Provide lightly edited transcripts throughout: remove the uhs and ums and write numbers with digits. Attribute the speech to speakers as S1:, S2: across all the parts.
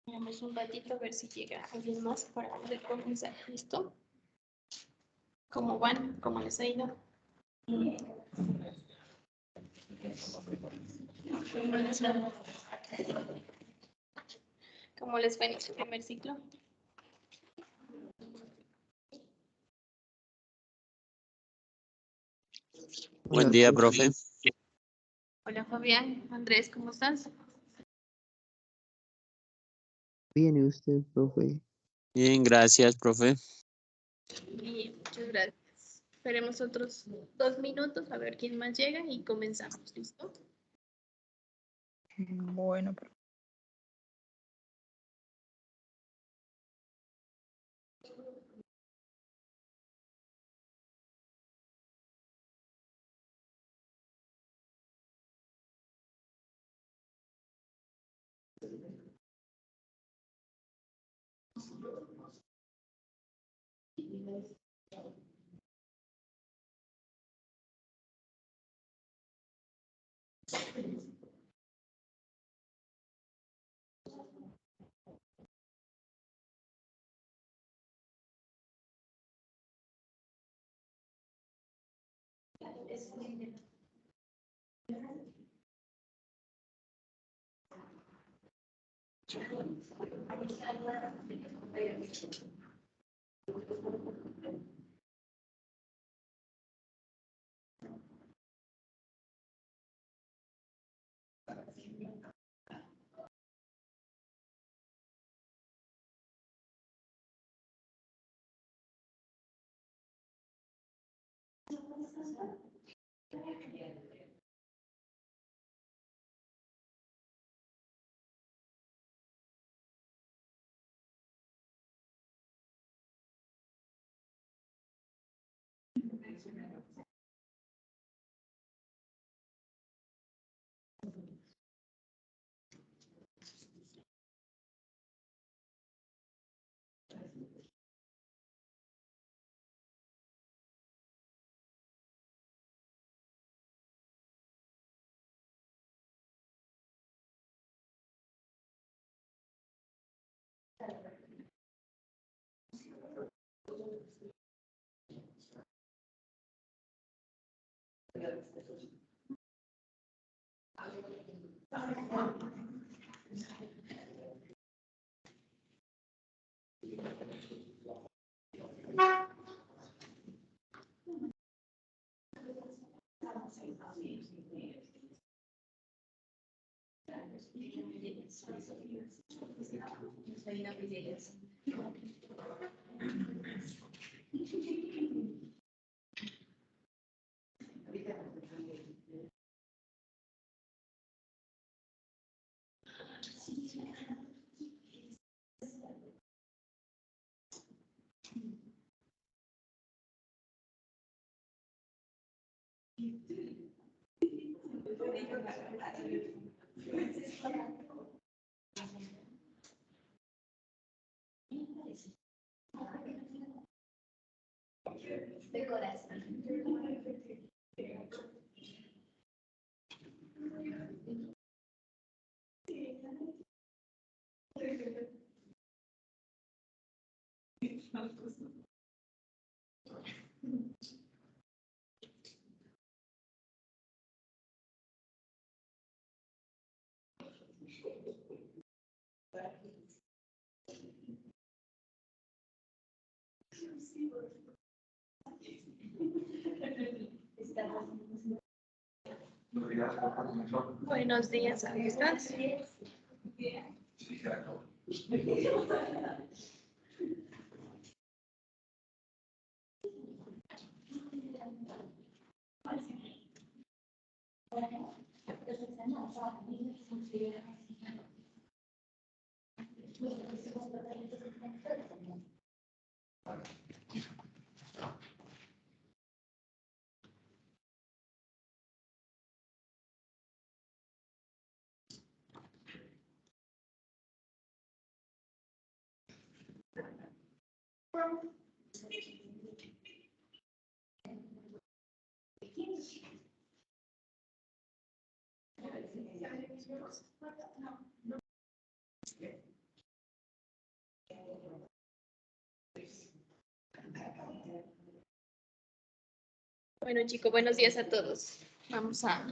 S1: Vamos un ratito a ver si llega alguien más para poder comenzar. ¿Listo? ¿Cómo van? ¿Cómo les ha ido? ¿Cómo les fue en su primer ciclo?
S2: Buen día, profe.
S1: Hola, Fabián. Andrés, ¿cómo estás?
S2: Bien, ¿y usted, profe? Bien, gracias, profe.
S1: Bien, muchas gracias. Esperemos otros 2 minutos a ver quién más llega y comenzamos. ¿Listo?
S3: Bueno, profe.
S1: Buenos días, ¿cómo estás? Bueno, chicos, buenos días a todos. Vamos a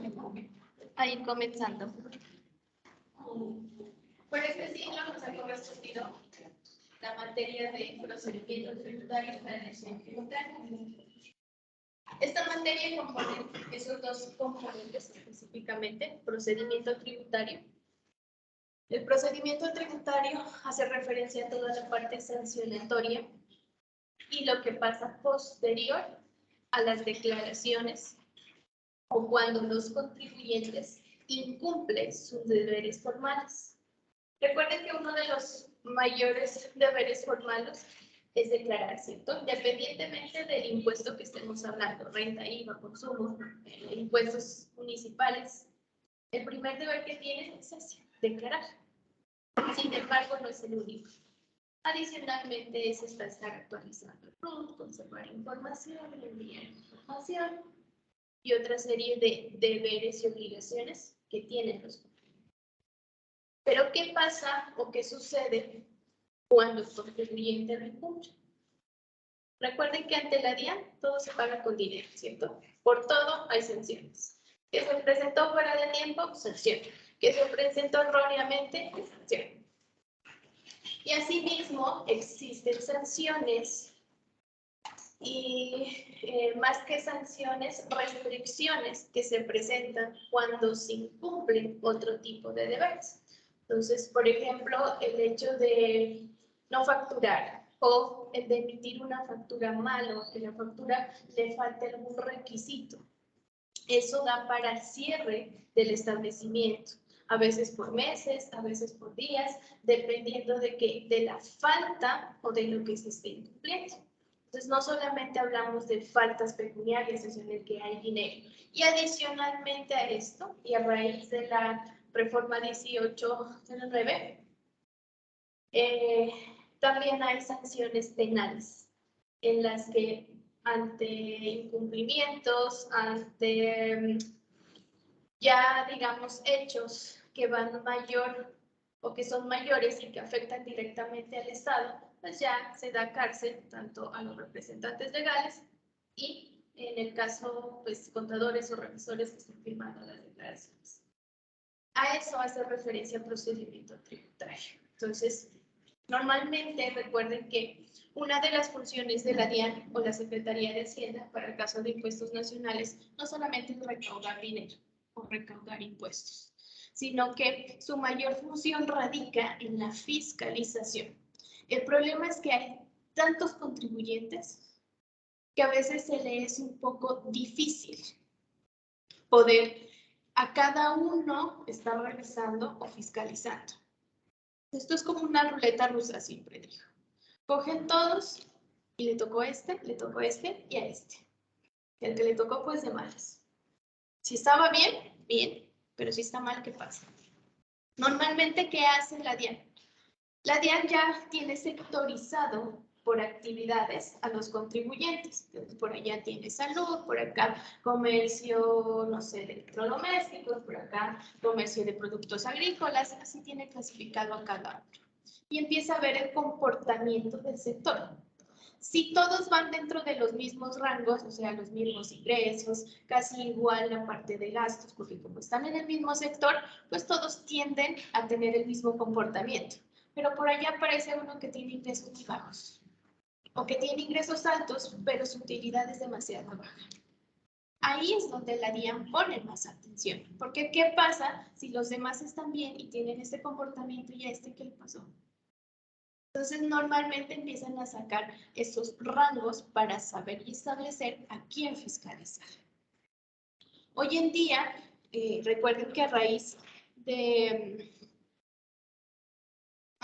S1: ir comenzando. Por este siglo nos ha correspondido la materia de procedimientos tributarios para la elección tributaria. Esta materia compone esos dos componentes específicamente, procedimiento tributario. El procedimiento tributario hace referencia a toda la parte sancionatoria y lo que pasa posterior a las declaraciones o cuando los contribuyentes incumplen sus deberes formales. Recuerden que uno de los mayores deberes formales es declarar, ¿cierto? Independientemente del impuesto que estemos hablando, renta, IVA, consumo, impuestos municipales, el primer deber que tienen es ese, declarar. Sin embargo, no es el único. Adicionalmente, es estar actualizando el RUT, conservar información, enviar información y otra serie de deberes y obligaciones que tienen los contribuyentes. Pero, ¿qué pasa o qué sucede cuando el contribuyente no incumple? Recuerden que ante la DIAN todo se paga con dinero, ¿cierto? Por todo hay sanciones. Que se presentó fuera de tiempo, sanción. Que se presentó erróneamente, sanción. Y asimismo existen sanciones y más que sanciones, restricciones que se presentan cuando se incumplen otro tipo de deberes. Entonces, por ejemplo, el hecho de no facturar o el de emitir una factura mal o que la factura le falte algún requisito. Eso da para el cierre del establecimiento, a veces por meses, a veces por días, dependiendo de la falta o de lo que se esté incumpliendo. Entonces, no solamente hablamos de faltas pecuniarias, es en el que hay dinero. Y adicionalmente a esto, y a raíz de la reforma 1809, también hay sanciones penales en las que ante incumplimientos, ante ya digamos hechos que van mayor o que son mayores y que afectan directamente al Estado, pues ya se da cárcel tanto a los representantes legales y en el caso, pues contadores o revisores que estén firmando las declaraciones. A eso hace referencia el procedimiento tributario. Entonces, normalmente recuerden que una de las funciones de la DIAN o la Secretaría de Hacienda para el caso de impuestos nacionales no solamente es recaudar dinero o recaudar impuestos, sino que su mayor función radica en la fiscalización. El problema es que hay tantos contribuyentes que a veces se le es un poco difícil poder a cada uno estar revisando o fiscalizando. Esto es como una ruleta rusa, siempre digo. Cogen todos y le tocó este y a este. Y al que le tocó, pues de malas. Si estaba bien, bien, pero si está mal, ¿qué pasa? Normalmente, ¿qué hace la DIAN? La DIAN ya tiene sectorizado por actividades a los contribuyentes. Entonces, por allá tiene salud, por acá comercio, no sé, de electrodomésticos, por acá comercio de productos agrícolas, así tiene clasificado a cada uno. Y empieza a ver el comportamiento del sector. Si todos van dentro de los mismos rangos, o sea, los mismos ingresos, casi igual la parte de gastos, porque como están en el mismo sector, pues todos tienden a tener el mismo comportamiento. Pero por allá aparece uno que tiene ingresos muy bajos, o que tiene ingresos altos, pero su utilidad es demasiado baja. Ahí es donde la DIAN pone más atención, porque ¿qué pasa si los demás están bien y tienen este comportamiento y a este qué le pasó? Entonces, normalmente empiezan a sacar esos rangos para saber y establecer a quién fiscalizar. Hoy en día, recuerden que a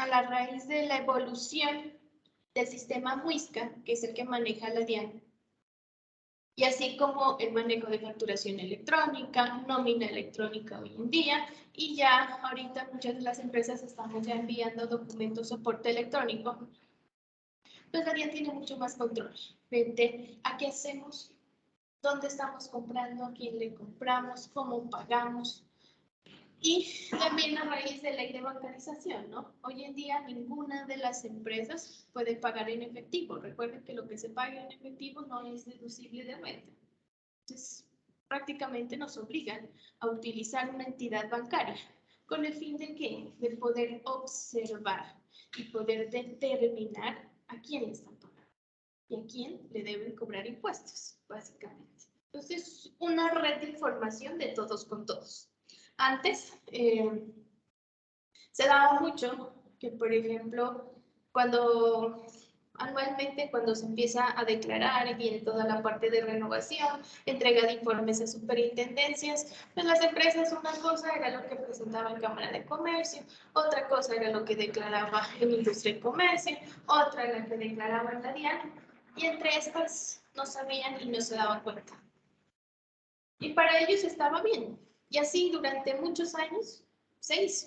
S1: la raíz de la evolución del sistema Muisca, que es el que maneja la DIAN, y así como el manejo de facturación electrónica, nómina electrónica hoy en día, y ya ahorita muchas de las empresas estamos ya enviando documentos soporte electrónico, pues la DIAN tiene mucho más control frente a qué hacemos, dónde estamos comprando, a quién le compramos, cómo pagamos. Y también a raíz de la ley de bancarización, ¿no? Hoy en día ninguna de las empresas puede pagar en efectivo. Recuerden que lo que se paga en efectivo no es deducible de renta. Entonces, prácticamente nos obligan a utilizar una entidad bancaria. ¿Con el fin de qué? De poder observar y poder determinar a quién le están pagando y a quién le deben cobrar impuestos, básicamente. Entonces, una red de información de todos con todos. Antes se daba mucho que, por ejemplo, anualmente cuando se empieza a declarar y viene toda la parte de renovación, entrega de informes a superintendencias, pues las empresas una cosa era lo que presentaba en Cámara de Comercio, otra cosa era lo que declaraba en Industria y Comercio, otra la que declaraba en la DIAN, y entre estas no sabían y no se daban cuenta. Y para ellos estaba bien. Y así durante muchos años se hizo.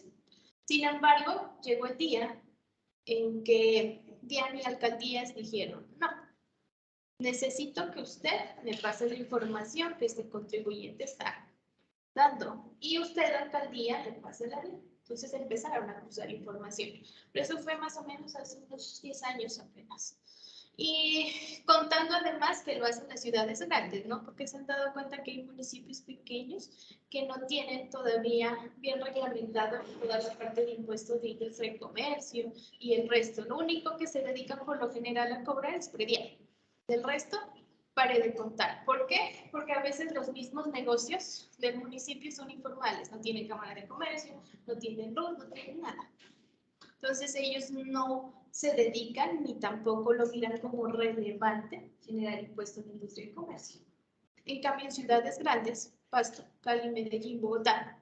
S1: Sin embargo, llegó el día en que DIAN y alcaldías dijeron, no, necesito que usted me pase la información que este contribuyente está dando. Y usted, alcaldía, le pase la DIAN. Entonces empezaron a cruzar información. Pero eso fue más o menos hace unos 10 años apenas. Y contando además que lo hacen las ciudades grandes, ¿no? Porque se han dado cuenta que hay municipios pequeños que no tienen todavía bien reglamentado toda la parte de impuestos de industria y comercio y el resto. Lo único que se dedican por lo general a cobrar es predial. Del resto, pare de contar. ¿Por qué? Porque a veces los mismos negocios del municipio son informales. No tienen cámara de comercio, no tienen luz, no tienen nada. Entonces ellos no se dedican ni tampoco lo miran como relevante generar impuestos en industria y comercio. En cambio, en ciudades grandes, Pasto, Cali, Medellín, Bogotá,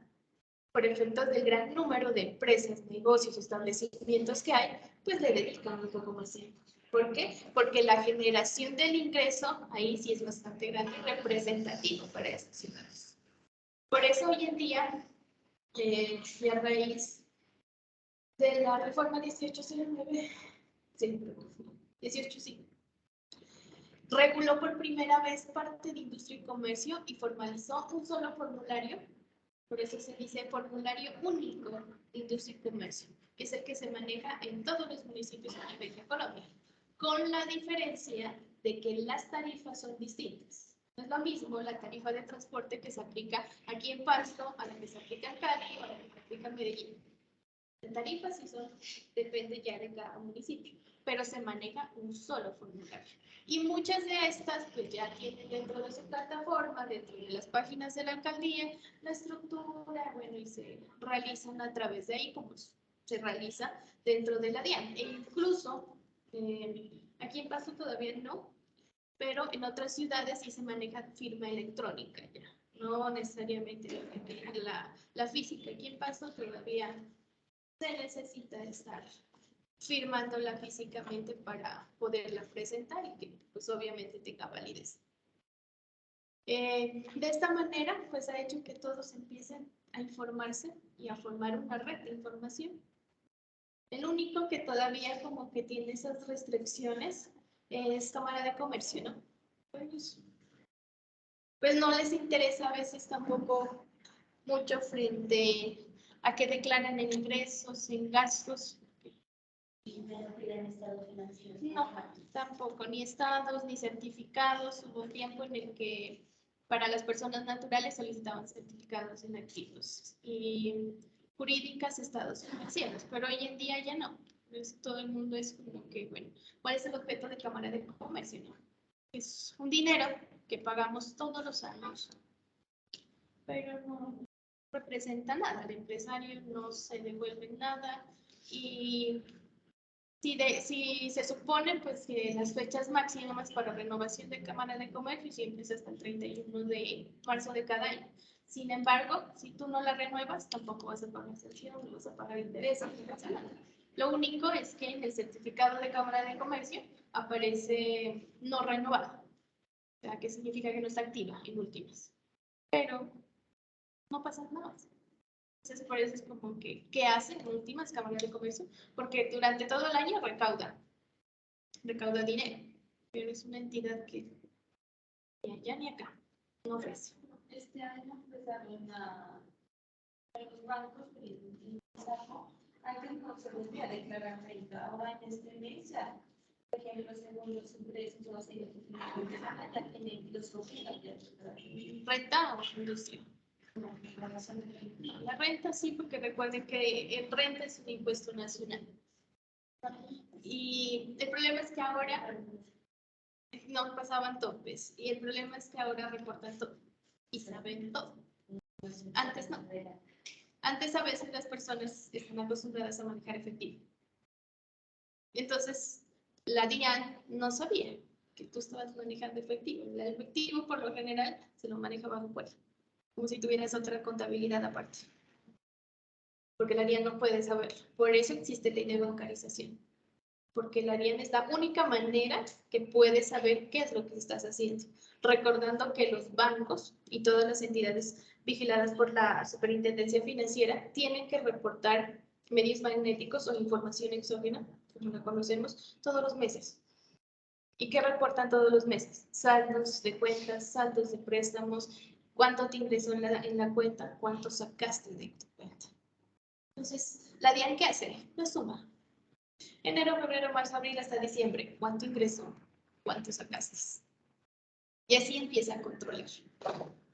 S1: por efecto del gran número de empresas, negocios, establecimientos que hay, pues le dedican un poco más tiempo. ¿Por qué? Porque la generación del ingreso ahí sí es bastante grande y representativo para estas ciudades. Por eso hoy en día, y a raíz de la reforma 1809, sí, 18 sí, reguló por primera vez parte de industria y comercio y formalizó un solo formulario, por eso se dice formulario único de industria y comercio, que es el que se maneja en todos los municipios a nivel de Colombia, con la diferencia de que las tarifas son distintas. No es lo mismo la tarifa de transporte que se aplica aquí en Pasto, a la que se aplica en Cali o a la que se aplica en Medellín. Las tarifas sí son, depende ya de cada municipio, pero se maneja un solo formulario. Y muchas de estas pues ya tienen dentro de su plataforma, dentro de las páginas de la alcaldía, la estructura, bueno, y se realizan a través de ahí como se realiza dentro de la DIAN. E incluso, aquí en Pasto todavía no, pero en otras ciudades sí se maneja firma electrónica ya. No necesariamente la física. Aquí en Pasto todavía se necesita estar firmándola físicamente para poderla presentar y que pues obviamente tenga validez. De esta manera pues ha hecho que todos empiecen a informarse y a formar una red de información. El único que todavía como que tiene esas restricciones es Cámara de Comercio, ¿no? Pues no les interesa a veces tampoco mucho frente a que declaran en ingresos, en gastos. No, tampoco, ni estados, ni certificados. Hubo un tiempo en el que para las personas naturales solicitaban certificados en activos y jurídicas estados financieros, pero hoy en día ya no. Entonces, todo el mundo es como que, bueno, ¿cuál es el objeto de Cámara de Comercio? No? Es un dinero que pagamos todos los años, pero no representa nada. Al empresario no se devuelve nada y si se supone pues que las fechas máximas para renovación de Cámara de Comercio siempre es hasta el 31 de marzo de cada año. Sin embargo, si tú no la renuevas, tampoco vas a pagar sanción, no vas a pagar intereses, no pasa nada. Lo único es que en el certificado de Cámara de Comercio aparece no renovado. O sea, que significa que no está activa en últimas. Pero no pasa nada. Entonces, por eso es como que, ¿qué hacen en últimas cámaras de comercio? Porque durante todo el año recauda dinero, pero es una entidad que ni allá ni acá no ofrece.
S3: Este año empezaron a
S1: Los bancos, antes no se debía declarar renta, ahora en este mes ya, por ejemplo, según los ingresos o así, ya tienen los renta o industria. La renta sí, porque recuerden que el renta es un impuesto nacional. Y el problema es que ahora no pasaban topes. Y el problema es que ahora reportan todo y saben todo. Antes no. Antes a veces las personas están acostumbradas a manejar efectivo. Entonces, la DIAN no sabía que tú estabas manejando efectivo. El efectivo, por lo general, se lo maneja bajo puerta, como si tuvieras otra contabilidad aparte. Porque la DIAN no puede saberlo. Por eso existe ley de bancarización. Porque la DIAN es la única manera que puede saber qué es lo que estás haciendo. Recordando que los bancos y todas las entidades vigiladas por la Superintendencia Financiera tienen que reportar medios magnéticos o información exógena, como la conocemos, todos los meses. ¿Y qué reportan todos los meses? Saldos de cuentas, saldos de préstamos, cuánto te ingresó en la cuenta, cuánto sacaste de tu cuenta. Entonces, ¿la DIAN qué hace? Lo suma. Enero, febrero, marzo, abril hasta diciembre. ¿Cuánto ingresó? ¿Cuánto sacaste? Y así empieza a controlar.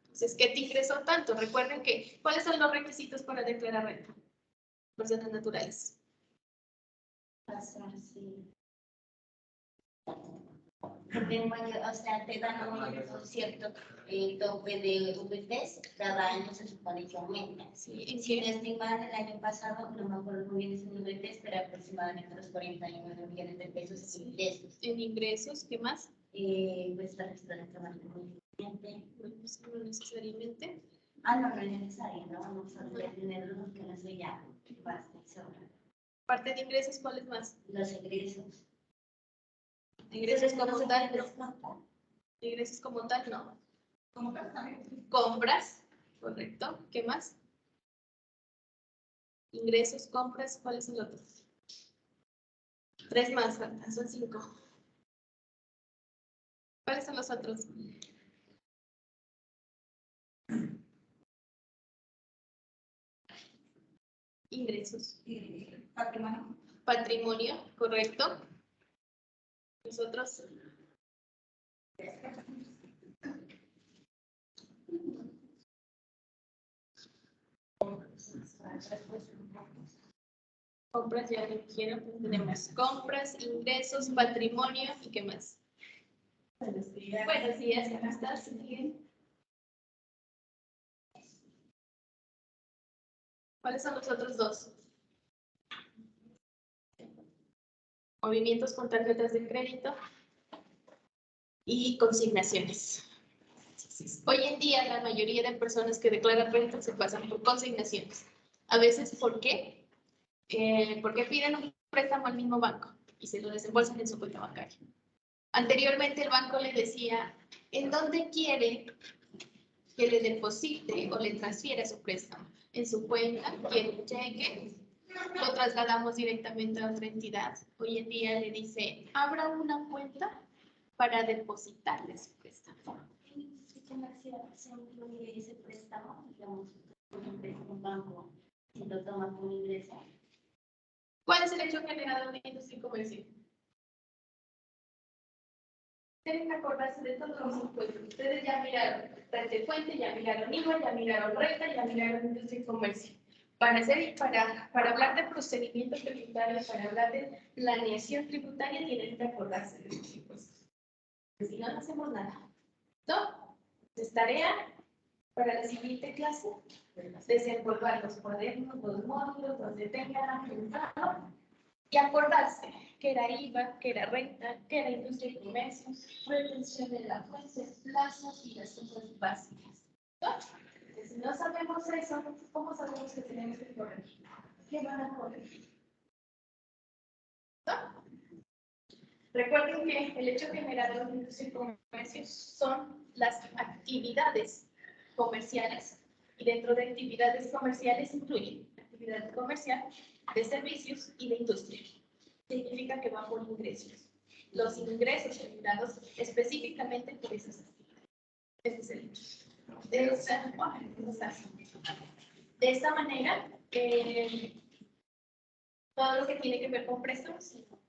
S1: Entonces, ¿qué te ingresó tanto? Recuerden que, ¿cuáles son los requisitos para declarar renta? Personas naturales.
S3: O sea, te dan un cierto tope de VTs, cada año se supone que aumenta.
S1: Sí,
S3: sin estimar, el año pasado, no me acuerdo muy bien en VTs, pero aproximadamente los 49 millones de pesos en ingresos.
S1: En ingresos, ¿qué más?
S3: Pues la restaurante más conveniente.
S1: Pues no necesariamente.
S3: No es necesario, ¿no? Vamos a tener los que no soy ya, basta y sobra.
S1: Parte de ingresos, ¿cuáles más?
S3: Los egresos.
S1: Ingresos como tal, no. Ingresos como tal, no.
S3: Compras también.
S1: Compras, correcto. ¿Qué más? Ingresos, compras, ¿cuál es el otro? 3 más, faltan, son 5. ¿Cuáles son los otros? Ingresos.
S3: Patrimonio.
S1: Patrimonio, correcto. Los otros. Compras, ya lo dijeron, pues tenemos compras, ingresos, patrimonio y ¿qué más? Buenos días, ¿cómo estás? Bien. ¿Cuáles son los otros dos? Movimientos con tarjetas de crédito y consignaciones. Hoy en día la mayoría de personas que declaran renta se pasan por consignaciones. A veces, ¿por qué? Porque piden un préstamo al mismo banco y se lo desembolsan en su cuenta bancaria. Anteriormente el banco le decía en dónde quiere que le deposite o le transfiera su préstamo. En su cuenta, quiere un cheque, lo trasladamos directamente a otra entidad. Hoy en día le dice, abra una cuenta para depositarle su préstamo.
S3: Se incluye ese préstamo, digamos, un banco, si lo toma como ingreso.
S1: ¿Cuál es el hecho generado de industria y comercio? Tienen que acordarse de todos los impuestos. Ustedes ya miraron renta de fuente, ya miraron IVA, ya miraron renta, ya miraron industria y comercio. Para hablar de procedimientos tributarios, para hablar de planeación tributaria, tienen que acordarse de estos impuestos. Si no, no hacemos nada. ¿No? Es tarea para la siguiente clase, desempolvar los cuadernos, los módulos, donde tengan apuntado y acordarse que era IVA, que era renta, que era industria y comercio, retención de la fuente, plazos y las cosas básicas. ¿No? Si no sabemos eso, ¿cómo sabemos que tenemos que corregir? ¿Qué van a corregir? ¿No? Recuerden que el hecho generado de industria y comercio son las actividades comerciales y dentro de actividades comerciales incluyen actividad comercial, de servicios y de industria. Significa que va por ingresos. Los ingresos generados específicamente por esas actividades. Ese es el hecho. De esta manera, todo lo que tiene que ver con préstamos, o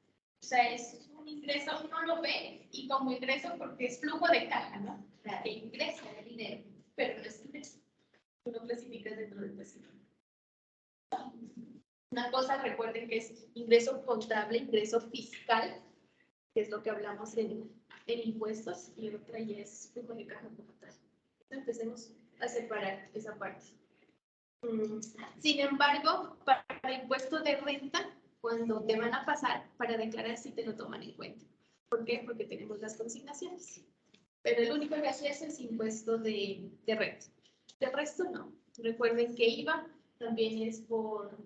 S1: sea, es un ingreso, uno lo ve y como ingreso porque es flujo de caja, ¿no? O sea, que ingresa el dinero, pero no es ingreso. Tú lo clasificas dentro del préstamo. Una cosa, recuerden que es ingreso contable, ingreso fiscal, que es lo que hablamos en impuestos, y otra ya es flujo de caja como tal. Empecemos a separar esa parte. Sin embargo, para impuesto de renta, cuando te van a pasar para declarar, sí te lo toman en cuenta. ¿Por qué? Porque tenemos las consignaciones. Pero el único que hace es impuesto de renta. De resto, no. Recuerden que IVA también es por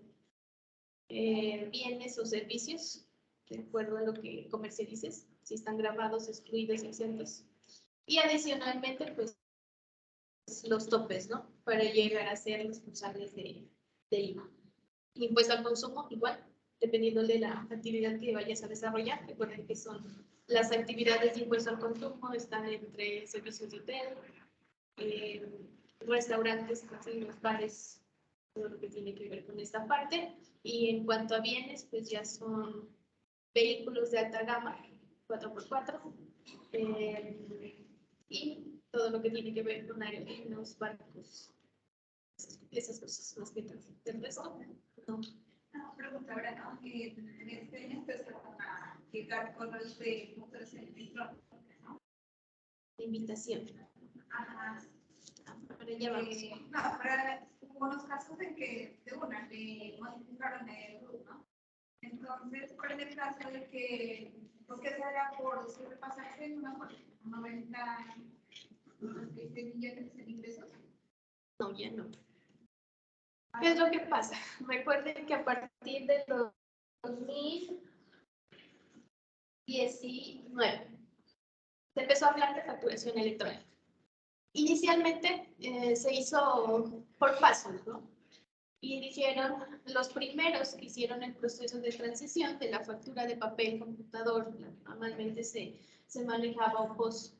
S1: bienes o servicios, de acuerdo a lo que comercialices, si están grabados, excluidos, exentos. Y adicionalmente, pues, los topes, ¿no? Para llegar a ser responsables de IVA. Impuesto al consumo, igual, dependiendo de la actividad que vayas a desarrollar. Recuerden que son las actividades de impuesto al consumo, están entre servicios de hotel, restaurantes, casinos, bares, todo lo que tiene que ver con esta parte. Y en cuanto a bienes, pues ya son vehículos de alta gama, 4x4, y todo lo que tiene que ver con aerolíneas, barcos, esas cosas más que del resto, no.
S4: Una pregunta ahora, ¿no? En este año empezaron a llegar correos de motores electrónicos, ¿no?
S1: De invitación.
S4: Ajá.
S1: Para allá vamos.
S4: No, pero hubo unos casos en que de una le modificaron el RUT, ¿no? Entonces, ¿cuál es el caso de que, porque será por sobrepasarse en una 90 millones de ingresos?
S1: No, ya no. ¿Qué es lo que pasa? Recuerden que a partir de los 2019 se empezó a hablar de facturación electrónica. Inicialmente se hizo por pasos, ¿no? Y dijeron, los primeros que hicieron el proceso de transición de la factura de papel computador, normalmente se manejaba o post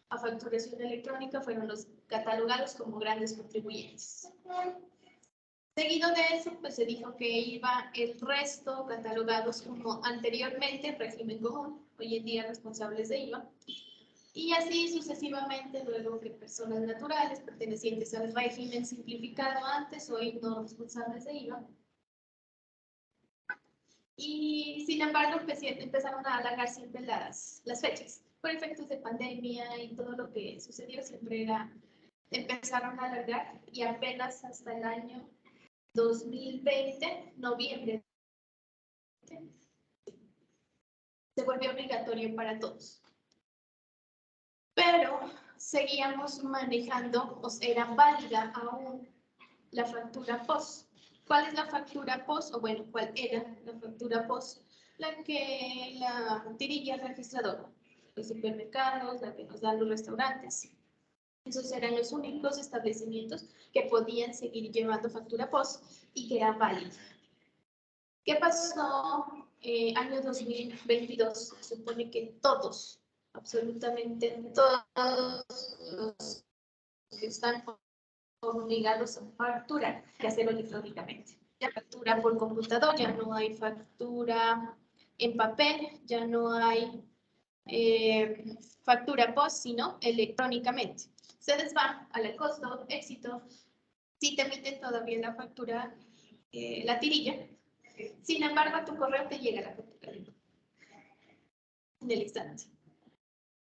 S1: a facturación electrónica, fueron los catalogados como grandes contribuyentes. Seguido de eso, pues se dijo que iba el resto catalogados como anteriormente régimen común, hoy en día responsables de IVA, y así sucesivamente, luego que personas naturales pertenecientes al régimen simplificado antes, hoy no responsables de IVA. Y sin embargo, empezaron a alargar siempre las fechas. Por efectos de pandemia y todo lo que sucedió, siempre empezaron a alargar y apenas hasta el año 2020, noviembre, se volvió obligatorio para todos. Pero seguíamos manejando, o sea, era válida aún la factura POS. ¿Cuál es la factura POS? O bueno, ¿cuál era la factura POS? La tirilla registradora, los supermercados, la que nos dan los restaurantes. Esos eran los únicos establecimientos que podían seguir llevando factura POS y que era válida. ¿Qué pasó? Año 2022, se supone que todos, absolutamente todos los que están obligados a facturar y hacerlo electrónicamente. Ya factura por computador, ya no hay factura en papel, ya no hay factura post, sino electrónicamente. Ustedes van al costo, éxito, si te emiten todavía la factura, la tirilla. Sin embargo, a tu correo te llega la factura en el instante.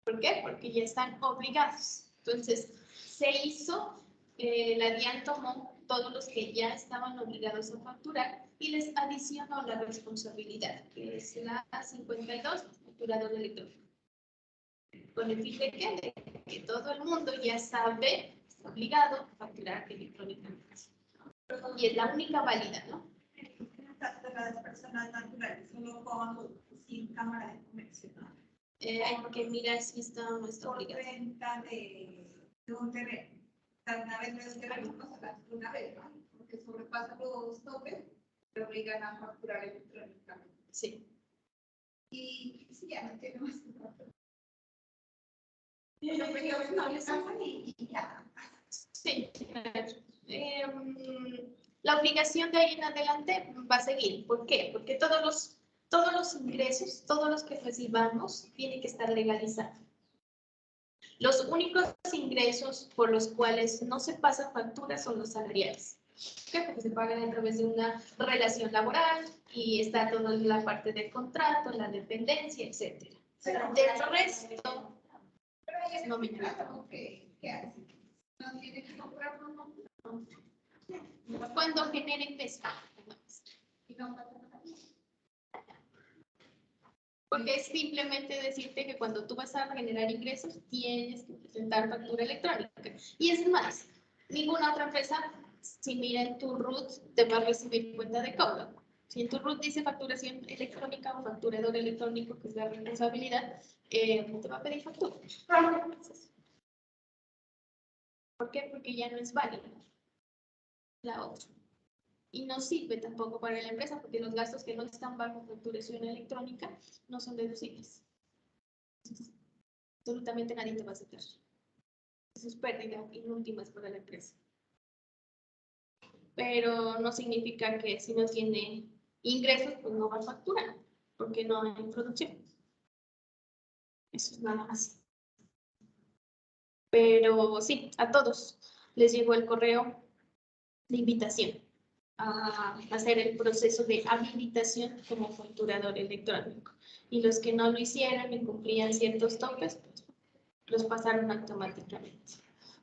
S1: ¿Por qué? Porque ya están obligados. Entonces, se hizo, la DIAN tomó todos los que ya estaban obligados a facturar y les adicionó la responsabilidad, que es la 52, facturador electrónico. Con el fin de que todo el mundo ya sabe, está obligado a facturar electrónicamente. Y es la única válida, ¿no?
S4: De las personas naturales, solo con sin cámara de comercio, ¿no?
S1: Hay que mirar si está o no está
S4: Por
S1: obligado.
S4: venta de un terreno. Una vez de un terreno, pues una vez, ¿no? Porque sobrepasa los topes, te obligan a facturar electrónicamente.
S1: Sí.
S4: Y si ya no tiene más que facturar.
S1: No,
S4: Y ya.
S1: sí, claro. La obligación de ahí en adelante va a seguir. ¿Por qué? Porque todos los ingresos, todos los que recibamos, tienen que estar legalizados. Los únicos ingresos por los cuales no se pasan facturas son los salariales. ¿Por qué? Porque se pagan a través de una relación laboral y está toda la parte del contrato, la dependencia, etc. Del resto, no me importa.
S4: ¿Qué hace? No tiene que comprar uno.
S1: Cuando generen peso.
S4: Y no pasa nada.
S1: Porque es simplemente decirte que cuando tú vas a generar ingresos, tienes que presentar factura electrónica. Y es más, ninguna otra empresa, si mira en tu RUT, te va a recibir cuenta de cobro. Si en tu RUT dice facturación electrónica o facturador electrónico, que es la responsabilidad, te va a pedir factura. ¿Por qué? Porque ya no es válida la otra. Y no sirve tampoco para la empresa porque los gastos que no están bajo facturación electrónica no son deducibles. Entonces, absolutamente nadie te va a aceptar. Eso es pérdida en últimas para la empresa. Pero no significa que si no tiene ingresos, pues no va a facturar, porque no hay producción. Eso es nada más. Pero sí, a todos les llegó el correo de invitación a hacer el proceso de habilitación como facturador electrónico. Y los que no lo hicieron y cumplían ciertos topes, pues, los pasaron automáticamente.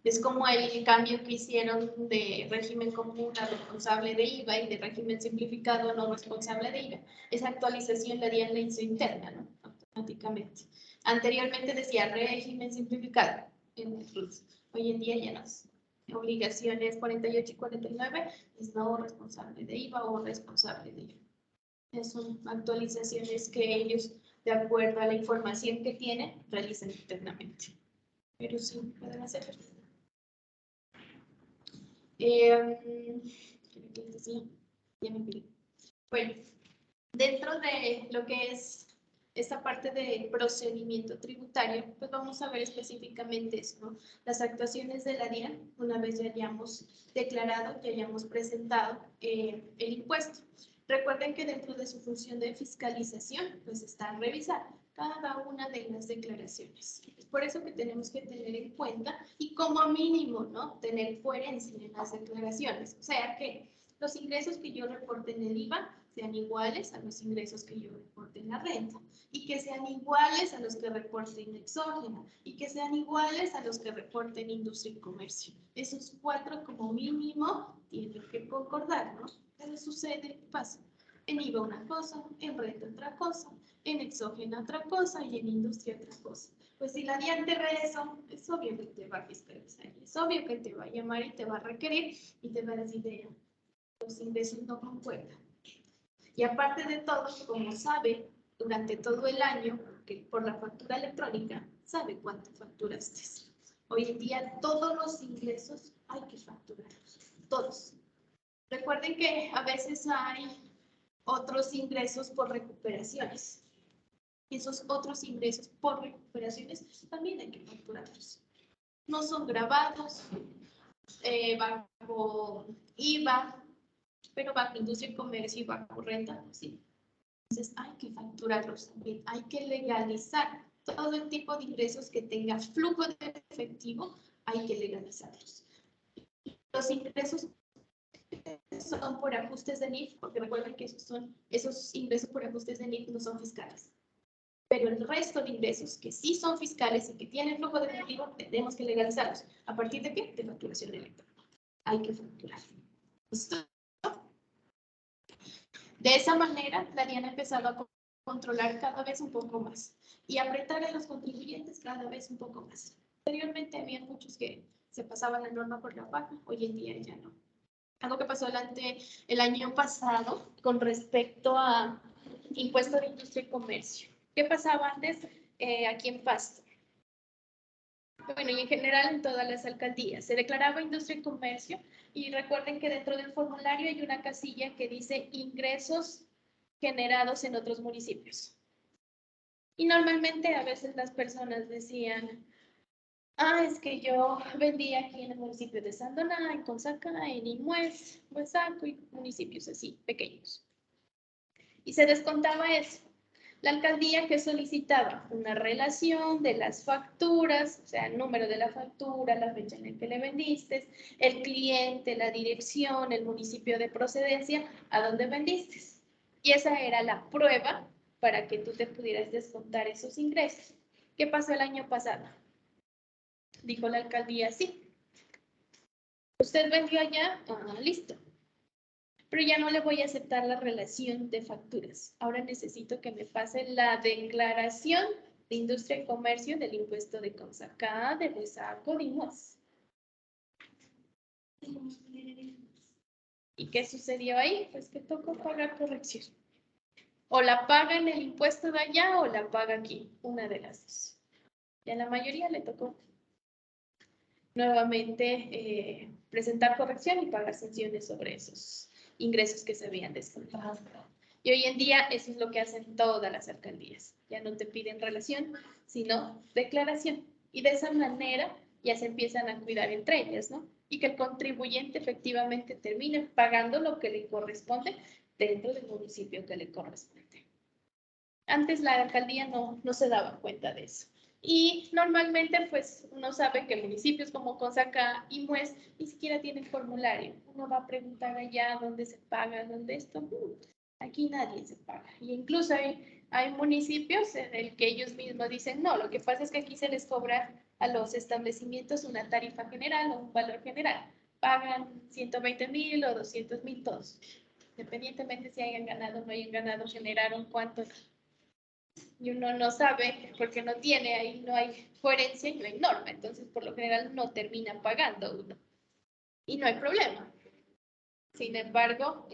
S1: Es como el cambio que hicieron de régimen común a responsable de IVA y de régimen simplificado a no responsable de IVA. Esa actualización la DIAN la hizo interna, ¿no? Automáticamente. Anteriormente decía régimen simplificado en el RUT. Hoy en día ya no es. Obligaciones 48 y 49 es no responsable de IVA o responsable de IVA. Son actualizaciones que ellos, de acuerdo a la información que tienen, realizan internamente. Pero sí, pueden hacerlo. Bueno, dentro de lo que es esta parte de procedimiento tributario, pues vamos a ver específicamente eso, ¿no? Las actuaciones de la DIAN, una vez ya hayamos declarado, ya hayamos presentado el impuesto. Recuerden que dentro de su función de fiscalización, pues está revisar cada una de las declaraciones. Es por eso que tenemos que tener en cuenta y como mínimo, ¿no? Tener coherencia en las declaraciones. O sea que los ingresos que yo reporte en el IVA sean iguales a los ingresos que yo reporte en la renta y que sean iguales a los que reporte en exógena y que sean iguales a los que reporte en industria y comercio. Esos cuatro como mínimo tienen que concordar, ¿no? Pero sucede, pasa. En IVA una cosa, en renta otra cosa, en exógena otra cosa y en industria otra cosa. Pues si la DIAN te ve eso, es obvio que te va a fiscalizar, es obvio que te va a llamar y te va a requerir y te va a decir, los ingresos no concuerdan. Y aparte de todo, como sabe, durante todo el año, que por la factura electrónica, sabe cuánto facturaste. Hoy en día todos los ingresos hay que facturarlos, todos. Recuerden que a veces hay otros ingresos por recuperaciones. Esos otros ingresos por recuperaciones también hay que facturarlos. No son grabados, bajo IVA, pero bajo industria y comercio y bajo renta, sí. Entonces hay que facturarlos también, hay que legalizar todo el tipo de ingresos que tenga flujo de efectivo, hay que legalizarlos. Los ingresos son por ajustes de NIF, porque recuerden que esos ingresos por ajustes de NIF no son fiscales. Pero el resto de ingresos que sí son fiscales y que tienen flujo de efectivo, tenemos que legalizarlos. ¿A partir de qué? De facturación electrónica. Hay que facturar. ¿Listo? De esa manera, la DIAN ha empezado a controlar cada vez un poco más y apretar a los contribuyentes cada vez un poco más. Anteriormente había muchos que se pasaban la norma por la paja, hoy en día ya no. Algo que pasó el año pasado con respecto a impuesto de industria y comercio. ¿Qué pasaba antes aquí en Pasto? Bueno, y en general en todas las alcaldías. Se declaraba industria y comercio y recuerden que dentro del formulario hay una casilla que dice ingresos generados en otros municipios. Y normalmente a veces las personas decían, Es que yo vendía aquí en el municipio de Sandoná, en Consaca, en Imuez, Huesaco y municipios así, pequeños. Y se descontaba eso. La alcaldía que solicitaba una relación de las facturas, o sea, el número de la factura, la fecha en la que le vendiste, el cliente, la dirección, el municipio de procedencia, a dónde vendiste. Y esa era la prueba para que tú te pudieras descontar esos ingresos. ¿Qué pasó el año pasado? Dijo la alcaldía, sí. ¿Usted vendió allá? Listo. Pero ya no le voy a aceptar la relación de facturas. Ahora necesito que me pase la declaración de industria y comercio del impuesto de Consacá, de Huesaco, de Imuez. ¿Y qué sucedió ahí? Pues que tocó pagar corrección. O la paga en el impuesto de allá o la paga aquí. Una de las dos. Y a la mayoría le tocó nuevamente presentar corrección y pagar sanciones sobre esos ingresos que se habían descontado. Y hoy en día eso es lo que hacen todas las alcaldías. Ya no te piden relación, sino declaración. Y de esa manera ya se empiezan a cuidar entre ellas, ¿no? Y que el contribuyente efectivamente termine pagando lo que le corresponde dentro del municipio que le corresponde. Antes la alcaldía no se daba cuenta de eso. Y normalmente, pues, uno sabe que municipios como Consaca y Muez ni siquiera tienen formulario. Uno va a preguntar allá dónde se paga, dónde esto. Aquí nadie se paga. Y incluso hay municipios en el que ellos mismos dicen, no, lo que pasa es que aquí se les cobra a los establecimientos una tarifa general o un valor general. Pagan 120,000 o 200,000 todos. Independientemente si hayan ganado o no hayan ganado, generaron cuánto. Y uno no sabe porque no tiene, ahí no hay coherencia y no hay norma. Entonces, por lo general, no termina pagando uno. Y no hay problema. Sin embargo,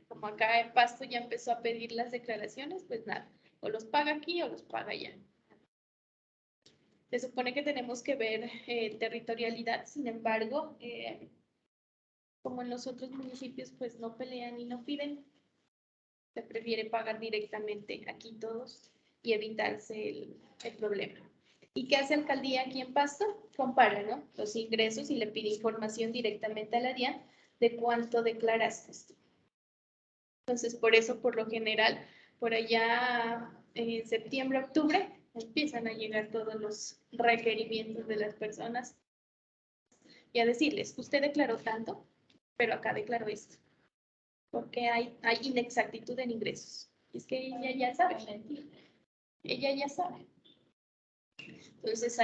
S1: como acá en Pasto ya empezó a pedir las declaraciones, pues nada, o los paga aquí o los paga allá. Se supone que tenemos que ver territorialidad, sin embargo, como en los otros municipios, pues no pelean y no piden, se prefiere pagar directamente aquí todos y evitarse el problema. ¿Y qué hace alcaldía aquí en Pasto? Compara, ¿no? Los ingresos y le pide información directamente a la DIAN de cuánto declaraste. Entonces, por eso, por lo general, por allá en septiembre, octubre, empiezan a llegar todos los requerimientos de las personas y a decirles, usted declaró tanto, pero acá declaró esto, porque hay inexactitud en ingresos. Y es que ella ya sabe, ella ya sabe. Entonces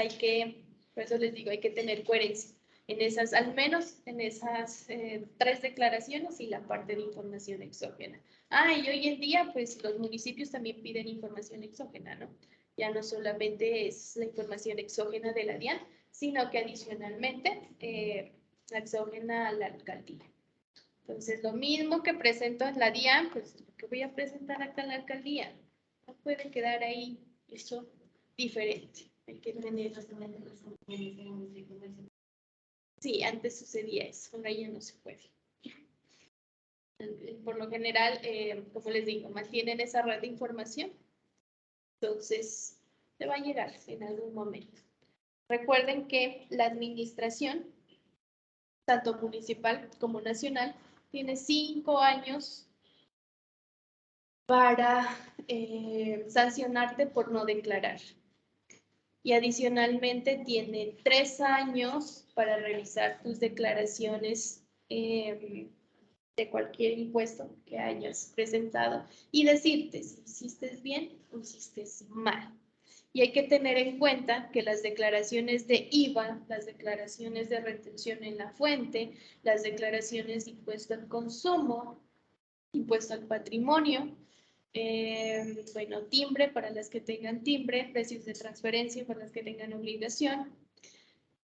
S1: por eso les digo, hay que tener coherencia en esas, al menos en esas 3 declaraciones y la parte de información exógena. Y hoy en día, pues los municipios también piden información exógena, ¿no? Ya no solamente es la información exógena de la DIAN, sino que adicionalmente la exógena a la alcaldía. Entonces, lo mismo que presento en la DIAN, pues lo que voy a presentar acá en la alcaldía. No puede quedar ahí eso diferente. Hay que tener. Sí, antes sucedía eso, ahora ya no se puede. Por lo general, como les digo, mantienen esa red de información. Entonces, te va a llegar en algún momento. Recuerden que la administración, tanto municipal como nacional, tiene 5 años para sancionarte por no declarar. Y adicionalmente tiene 3 años para revisar tus declaraciones de cualquier impuesto que hayas presentado y decirte si hiciste bien o hiciste mal. Y hay que tener en cuenta que las declaraciones de IVA, las declaraciones de retención en la fuente, las declaraciones de impuesto al consumo, impuesto al patrimonio, bueno, timbre para las que tengan timbre, precios de transferencia para las que tengan obligación,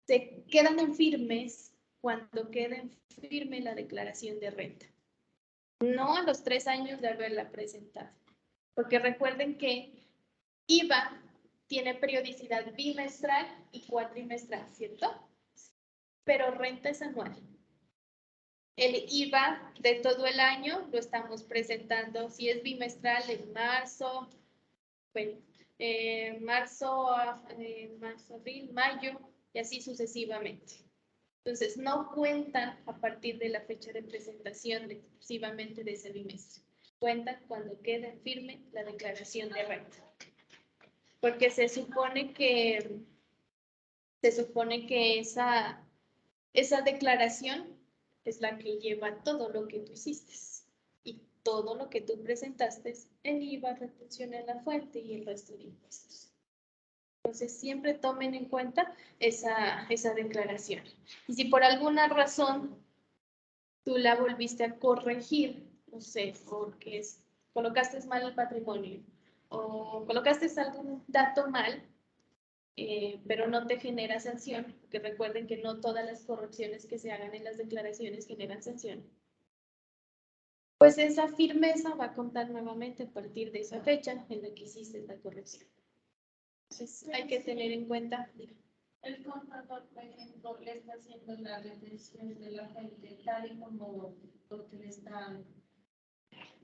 S1: se quedan en firmes cuando quede en firme la declaración de renta. No a los 3 años de haberla presentado, porque recuerden que IVA tiene periodicidad bimestral y cuatrimestral, ¿cierto? Pero renta es anual. El IVA de todo el año lo estamos presentando, si es bimestral, en marzo, bueno, marzo, abril, mayo, y así sucesivamente. Entonces, no cuentan a partir de la fecha de presentación exclusivamente de ese bimestre. Cuentan cuando quede firme la declaración de renta. Porque se supone que esa declaración es la que lleva todo lo que tú hiciste y todo lo que tú presentaste en IVA, retención en la fuente y el resto de impuestos. Entonces, siempre tomen en cuenta esa declaración. Y si por alguna razón tú la volviste a corregir, no sé, porque colocaste mal el patrimonio o colocaste algún dato mal, pero no te genera sanción, porque recuerden que no todas las correcciones que se hagan en las declaraciones generan sanción. Pues esa firmeza va a contar nuevamente a partir de esa fecha en la que hiciste la corrección. Entonces hay que tener en cuenta.
S5: El contador, por ejemplo, le está haciendo la retención de la gente tal y como lo que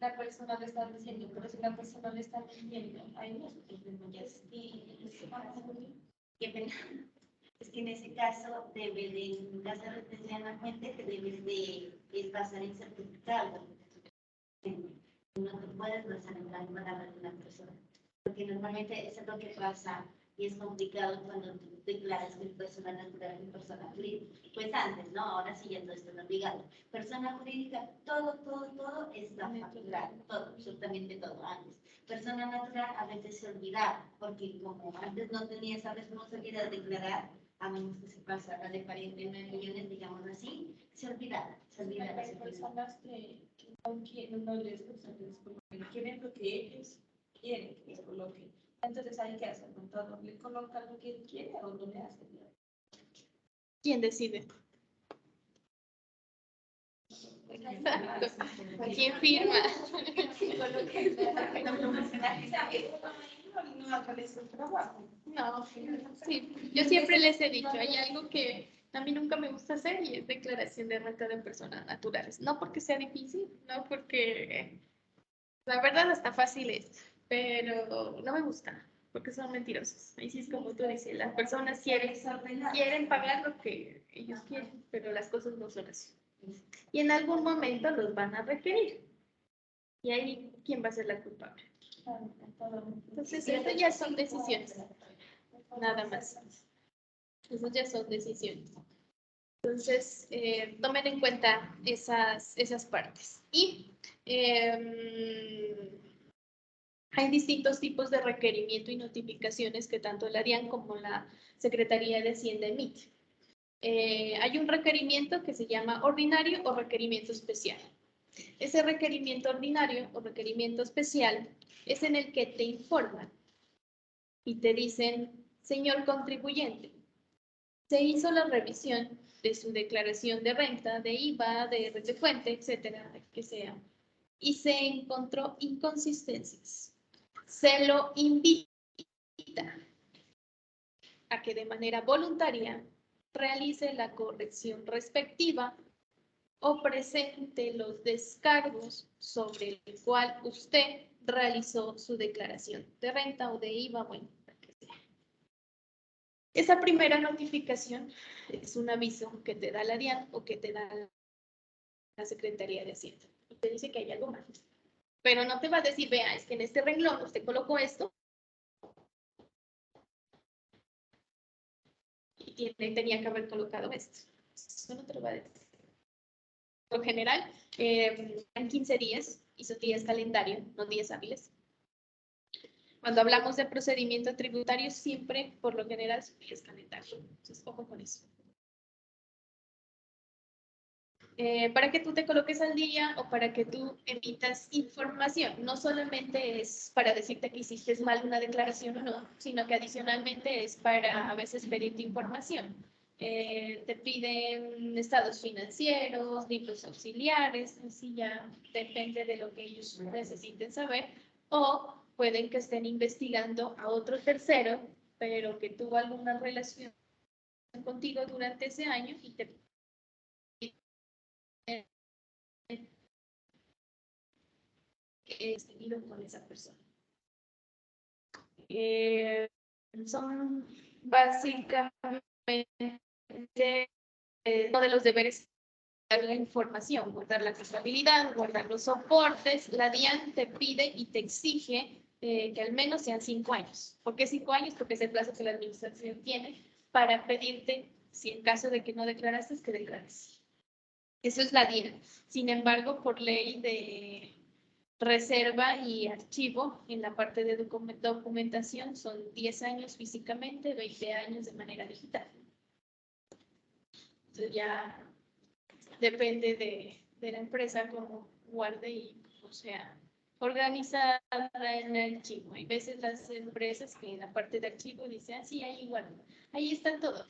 S5: la persona le está diciendo, pero si la persona le está mintiendo, ahí no se ya
S3: Qué pena. Es que en ese caso debe de, en caso de retención a la fuente, te debes de basar en certificado. No te puedes basar en la palabra de una persona. Porque normalmente eso es lo que pasa y es complicado cuando tú declaras que es persona natural y persona jurídica. Pues antes, ¿no? Ahora sí ya todo está obligado. Persona jurídica, todo está facturado, todo, absolutamente todo antes. Persona natural a veces se olvidaba, porque como antes no tenía esa responsabilidad de declarar, a menos que se pasara de 49 millones, digamos así, se olvidaba.
S5: Hay personas que no les gusta que les coloquen, quieren lo que ellos quieren que les coloquen. Entonces hay que hacer el contador, ¿le coloca lo que él quiere o no le hace?
S1: ¿Quién decide? ¿Quién firma? No, sí, yo siempre les he dicho, hay algo que a mí nunca me gusta hacer y es declaración de renta de personas naturales. No porque sea difícil, no porque la verdad está fácil es, pero no me gusta porque son mentirosos. Ahí sí es como tú dices, las personas quieren pagar lo que ellos quieren, pero las cosas no son así. Y en algún momento los van a requerir. Y ahí, ¿quién va a ser la culpable? Entonces, eso ya son decisiones. Nada más. Eso ya son decisiones. Entonces, tomen en cuenta esas partes. Y hay distintos tipos de requerimiento y notificaciones que tanto la DIAN como la Secretaría de Hacienda emite. Hay un requerimiento que se llama ordinario o requerimiento especial. Ese requerimiento ordinario o requerimiento especial es en el que te informan y te dicen, señor contribuyente, se hizo la revisión de su declaración de renta, de IVA, de fuente, etcétera, que sea, y se encontró inconsistencias. Se lo invita a que de manera voluntaria realice la corrección respectiva o presente los descargos sobre el cual usted realizó su declaración de renta o de IVA, bueno, que sea. Esa primera notificación es un aviso que te da la DIAN o que te da la Secretaría de Hacienda. Y te dice que hay algo mal. Pero no te va a decir, vea, es que en este renglón usted colocó esto y tenía que haber colocado esto. Eso no te lo va a decir. Por lo general, en 15 días, y son días calendario, no días hábiles. Cuando hablamos de procedimiento tributario, siempre, por lo general, son días calendario. Entonces, ojo con eso. Para que tú te coloques al día o para que tú emitas información. No solamente es para decirte que hiciste mal una declaración o no, sino que adicionalmente es para a veces pedirte información. Te piden estados financieros, libros auxiliares, así ya depende de lo que ellos necesiten saber, o pueden que estén investigando a otro tercero, pero que tuvo alguna relación contigo durante ese año y te seguido con esa persona. Son básicamente uno de los deberes es la información, guardar la contabilidad, guardar los soportes. La DIAN te pide y te exige que al menos sean 5 años. ¿Por qué 5 años? Porque es el plazo que la administración tiene para pedirte, si en caso de que no declaraste, que declares. Eso es la DIAN. Sin embargo, por ley de reserva y archivo, en la parte de documentación son 10 años físicamente, 20 años de manera digital. Entonces ya depende de la empresa cómo guarde y, o sea, organizada en el archivo. Hay veces las empresas que en la parte de archivo dicen, sí, ahí igual, ahí está todo,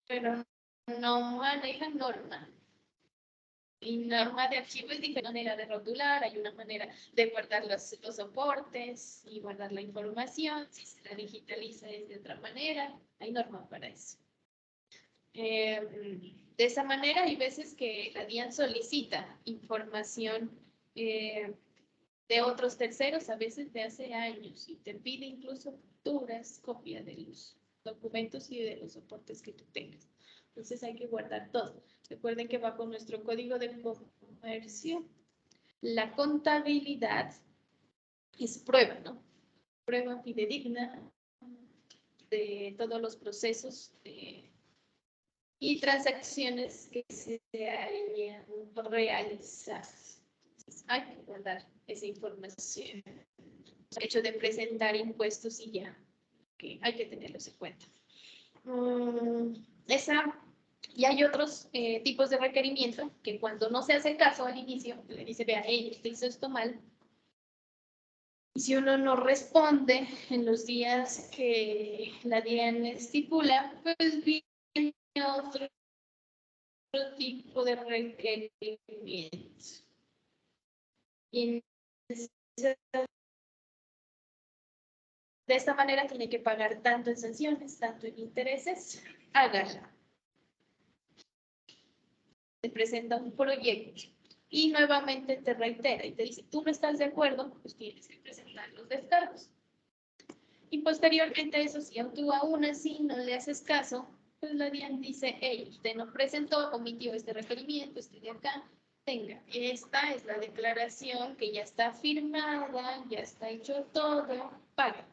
S1: pero no manejan norma. Y norma de archivo es diferente manera de rotular, hay una manera de guardar los soportes y guardar la información. Si se la digitaliza es de otra manera, hay norma para eso. De esa manera hay veces que la DIAN solicita información de otros terceros, a veces de hace años, y te pide incluso facturas, copia de los documentos y de los soportes que tú tengas. Entonces hay que guardar todo. Recuerden que bajo nuestro código de comercio, la contabilidad es prueba, ¿no? Prueba fidedigna de todos los procesos y transacciones que se hayan realizado. Entonces, hay que guardar esa información. El hecho de presentar impuestos y ya, que hay que tenerlos en cuenta. Y hay otros tipos de requerimiento que cuando no se hace caso al inicio, le dice, vea, hey, usted hizo esto mal. Y si uno no responde en los días que la DIAN estipula, pues viene otro tipo de requerimiento. Y de esta manera tiene que pagar tanto en sanciones, tanto en intereses. Hágala. Te presenta un proyecto y nuevamente te reitera y te dice, tú no estás de acuerdo, pues tienes que presentar los descargos. Y posteriormente a eso, si tú aún así no le haces caso, pues la DIAN dice, hey, usted no presentó, omitió este requerimiento, este de acá, tenga, esta es la declaración que ya está firmada, ya está hecho todo, paga.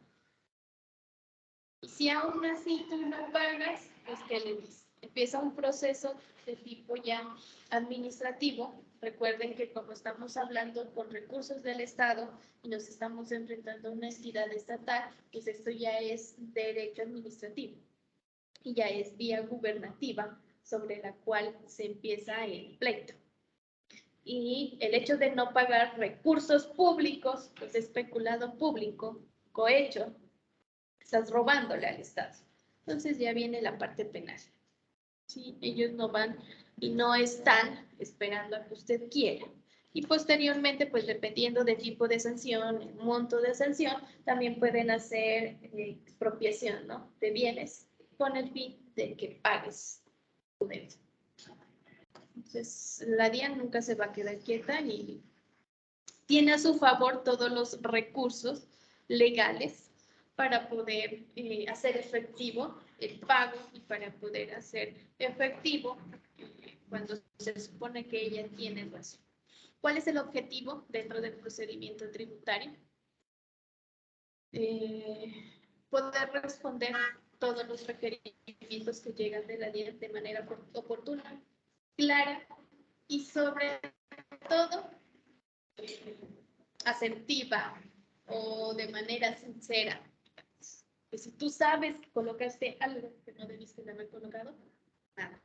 S1: Y si aún así tú no pagas, pues ¿qué le dices? Empieza un proceso de tipo ya administrativo. Recuerden que como estamos hablando con recursos del Estado y nos estamos enfrentando a una entidad estatal, pues esto ya es derecho administrativo y ya es vía gubernativa sobre la cual se empieza el pleito. Y el hecho de no pagar recursos públicos, pues es peculado público, cohecho, estás robándole al Estado. Entonces ya viene la parte penal. ¿Sí? Ellos no van y no están esperando a que usted quiera. Y posteriormente, pues dependiendo del tipo de sanción, el monto de sanción, también pueden hacer expropiación, ¿no? De bienes con el fin de que pagues tu deuda. Entonces, la DIAN nunca se va a quedar quieta y tiene a su favor todos los recursos legales para poder hacer efectivo el pago y para poder hacer efectivo cuando se supone que ella tiene razón. ¿Cuál es el objetivo dentro del procedimiento tributario? Poder responder todos los requerimientos que llegan de la DIAN de manera oportuna, clara y sobre todo asertiva o de manera sincera. Pues si tú sabes que colocaste algo que no debiste de haber colocado, nada.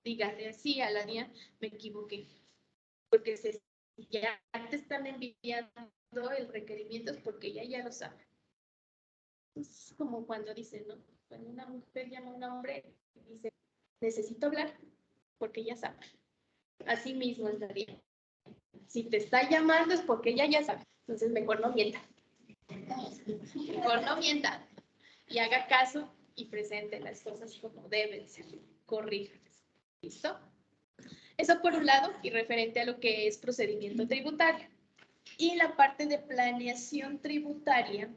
S1: Dígale así a la DIAN, me equivoqué. Porque si ya te están enviando el requerimiento es porque ya lo sabe. Es como cuando dicen, ¿no? Cuando una mujer llama a un hombre y dice, necesito hablar, porque ya sabe. Así mismo es la DIAN. Si te está llamando es porque ella ya sabe. Entonces mejor no mienta. Mejor no mienta. Y haga caso y presente las cosas como deben ser. Corríjalas. ¿Listo? Eso por un lado, y referente a lo que es procedimiento tributario. Y la parte de planeación tributaria.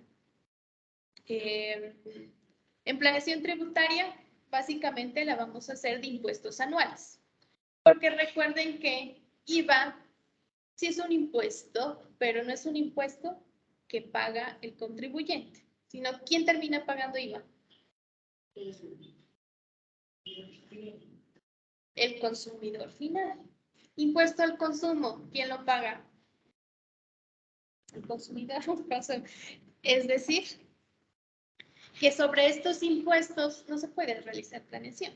S1: En planeación tributaria básicamente la vamos a hacer de impuestos anuales. Porque recuerden que IVA sí es un impuesto, pero no es un impuesto que paga el contribuyente, sino ¿quién termina pagando IVA? El consumidor final. Impuesto al consumo, ¿quién lo paga? El consumidor. Es decir, que sobre estos impuestos no se puede realizar planeación.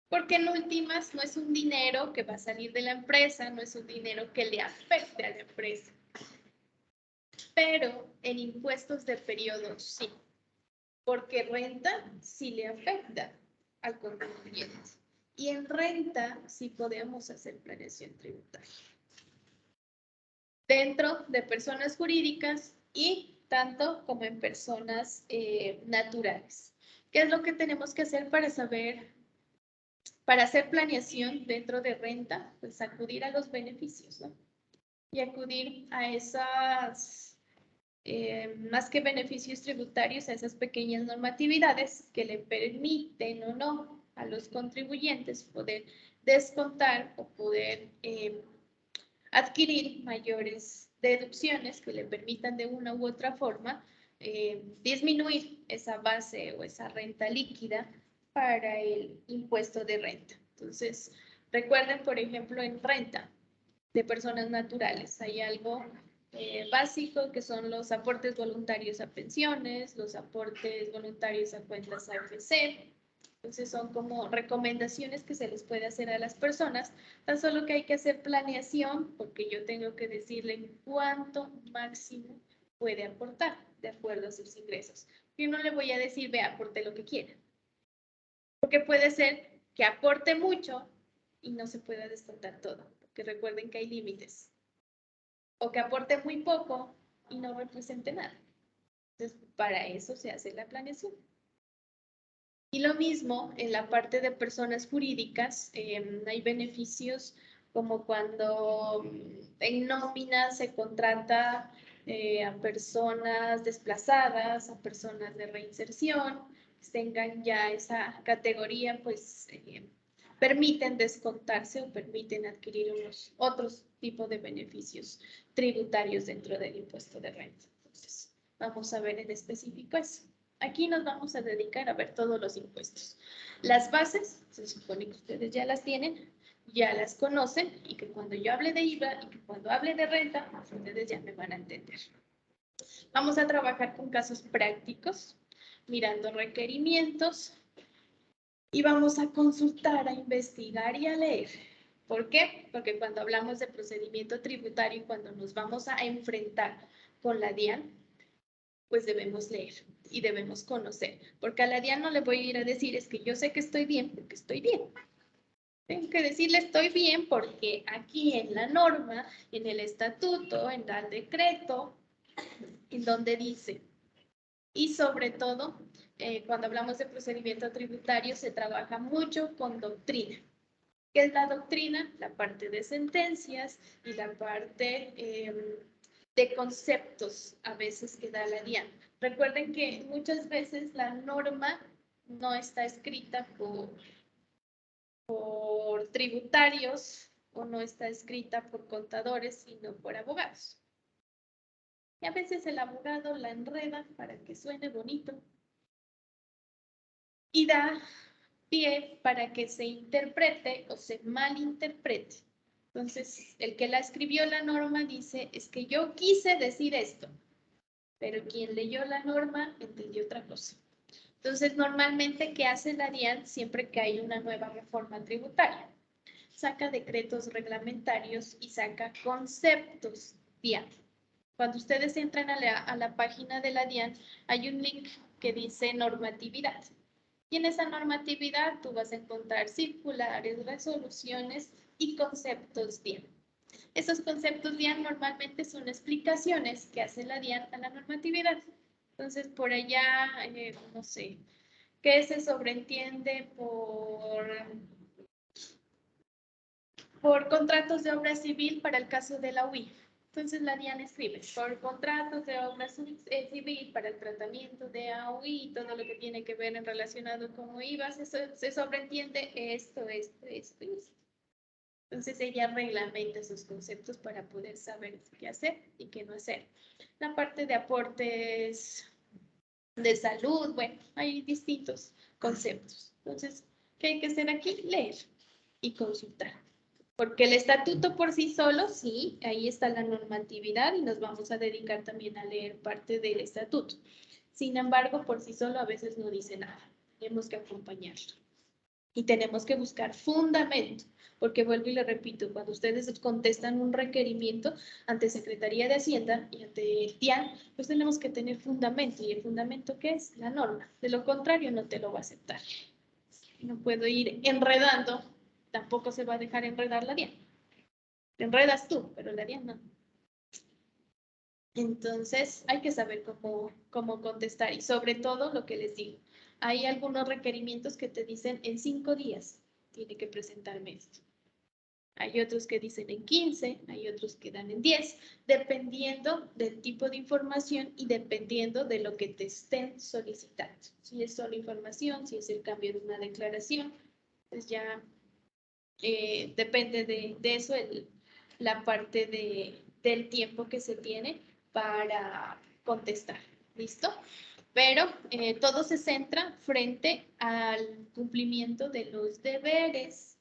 S1: Porque en últimas no es un dinero que va a salir de la empresa, no es un dinero que le afecte a la empresa. Pero en impuestos de periodo sí. Porque renta sí le afecta al contribuyente. Y en renta sí podemos hacer planeación tributaria. Dentro de personas jurídicas y tanto como en personas naturales. ¿Qué es lo que tenemos que hacer para saber, para hacer planeación dentro de renta? Pues acudir a los beneficios, ¿no? Y acudir a esas, más que beneficios tributarios, a esas pequeñas normatividades que le permiten o no a los contribuyentes poder descontar o poder adquirir mayores deducciones que le permitan de una u otra forma disminuir esa base o esa renta líquida para el impuesto de renta. Entonces, recuerden, por ejemplo, en renta de personas naturales hay algo básico que son los aportes voluntarios a pensiones, los aportes voluntarios a cuentas AFC. Entonces son como recomendaciones que se les puede hacer a las personas, tan solo que hay que hacer planeación porque yo tengo que decirle cuánto máximo puede aportar de acuerdo a sus ingresos. Yo no le voy a decir, ve, aporte lo que quiera, porque puede ser que aporte mucho y no se pueda descontar todo, porque recuerden que hay límites, o que aporte muy poco y no represente nada. Entonces, para eso se hace la planeación. Y lo mismo en la parte de personas jurídicas, hay beneficios como cuando en nómina se contrata a personas desplazadas, a personas de reinserción, que tengan ya esa categoría, pues permiten descontarse o permiten adquirir unos otros tipos de beneficios tributarios dentro del impuesto de renta. Entonces, vamos a ver en específico eso. Aquí nos vamos a dedicar a ver todos los impuestos. Las bases, se supone que ustedes ya las tienen, ya las conocen y que cuando yo hable de IVA y que cuando hable de renta, ustedes ya me van a entender. Vamos a trabajar con casos prácticos, mirando requerimientos y vamos a consultar, a investigar y a leer. ¿Por qué? Porque cuando hablamos de procedimiento tributario y cuando nos vamos a enfrentar con la DIAN, pues debemos leer y debemos conocer, porque a la DIAN no le voy a ir a decir es que yo sé que estoy bien porque estoy bien. Tengo que decirle estoy bien porque aquí en la norma, en el estatuto, en el decreto, en donde dice, y sobre todo, cuando hablamos de procedimiento tributario, se trabaja mucho con doctrina. ¿Qué es la doctrina? La parte de sentencias y la parte de conceptos a veces que da la DIAN. Recuerden que muchas veces la norma no está escrita por tributarios o no está escrita por contadores, sino por abogados. Y a veces el abogado la enreda para que suene bonito y da pie para que se interprete o se malinterprete. Entonces, el que la escribió la norma dice, es que yo quise decir esto, pero quien leyó la norma entendió otra cosa. Entonces, normalmente, ¿qué hace la DIAN siempre que hay una nueva reforma tributaria? Saca decretos reglamentarios y saca conceptos DIAN. Cuando ustedes entran a la página de la DIAN, hay un link que dice normatividad. Y en esa normatividad tú vas a encontrar circulares, resoluciones y conceptos DIAN. Esos conceptos DIAN normalmente son explicaciones que hace la DIAN a la normatividad. Entonces, por allá, no sé, ¿qué se sobreentiende por contratos de obra civil para el caso de la UIF? Entonces la DIAN escribe por contratos de obra civil para el tratamiento de AOI y todo lo que tiene que ver en relacionado con IVA, se sobreentiende esto. Entonces ella reglamenta esos conceptos para poder saber qué hacer y qué no hacer. La parte de aportes de salud, bueno, hay distintos conceptos. Entonces, ¿qué hay que hacer aquí? Leer y consultar. Porque el estatuto por sí solo, sí, ahí está la normatividad y nos vamos a dedicar también a leer parte del estatuto. Sin embargo, por sí solo a veces no dice nada. Tenemos que acompañarlo. Y tenemos que buscar fundamento, porque vuelvo y le repito, cuando ustedes contestan un requerimiento ante Secretaría de Hacienda y ante el TIAN, pues tenemos que tener fundamento. ¿Y el fundamento qué es? La norma. De lo contrario, no te lo va a aceptar. No puedo ir enredando, tampoco se va a dejar enredar la DIAN. Te enredas tú, pero la DIAN no. Entonces, hay que saber cómo contestar y sobre todo lo que les digo. Hay algunos requerimientos que te dicen en 5 días tiene que presentarme esto. Hay otros que dicen en 15, hay otros que dan en 10, dependiendo del tipo de información y dependiendo de lo que te estén solicitando. Si es solo información, si es el cambio de una declaración, pues ya depende de eso la parte del tiempo que se tiene para contestar. ¿Listo? Pero todo se centra frente al cumplimiento de los deberes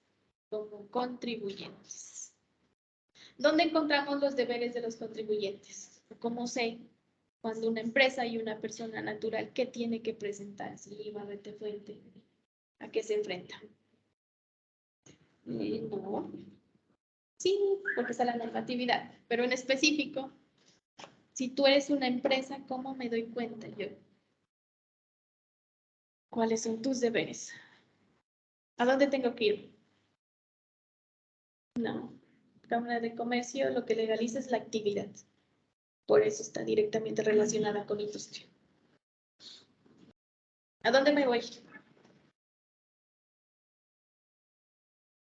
S1: como contribuyentes. ¿Dónde encontramos los deberes de los contribuyentes? ¿Cómo sé cuando una empresa y una persona natural qué tiene que presentar? Si IVA, renta fuente, ¿a qué se enfrenta? No. Sí, porque está la normatividad, pero en específico, si tú eres una empresa, ¿cómo me doy cuenta yo? ¿Cuáles son tus deberes? ¿A dónde tengo que ir? No. Cámara de Comercio lo que legaliza es la actividad. Por eso está directamente relacionada con industria. ¿A dónde me voy?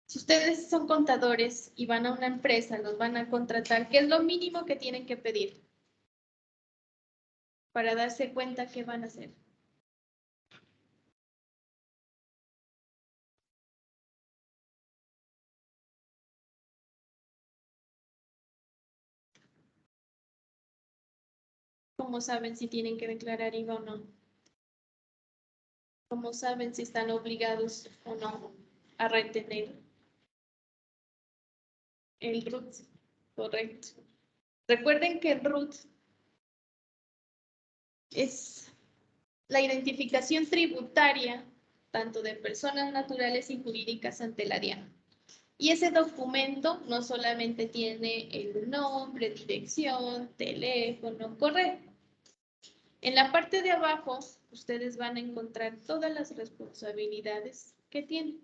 S1: Si ustedes son contadores y van a una empresa, los van a contratar, ¿qué es lo mínimo que tienen que pedir? Para darse cuenta qué van a hacer. ¿Cómo saben si tienen que declarar IVA o no? ¿Cómo saben si están obligados o no a retener el RUT? Correcto. Recuerden que el RUT es la identificación tributaria tanto de personas naturales y jurídicas ante la DIAN. Y ese documento no solamente tiene el nombre, dirección, teléfono, correo. En la parte de abajo, ustedes van a encontrar todas las responsabilidades que tienen,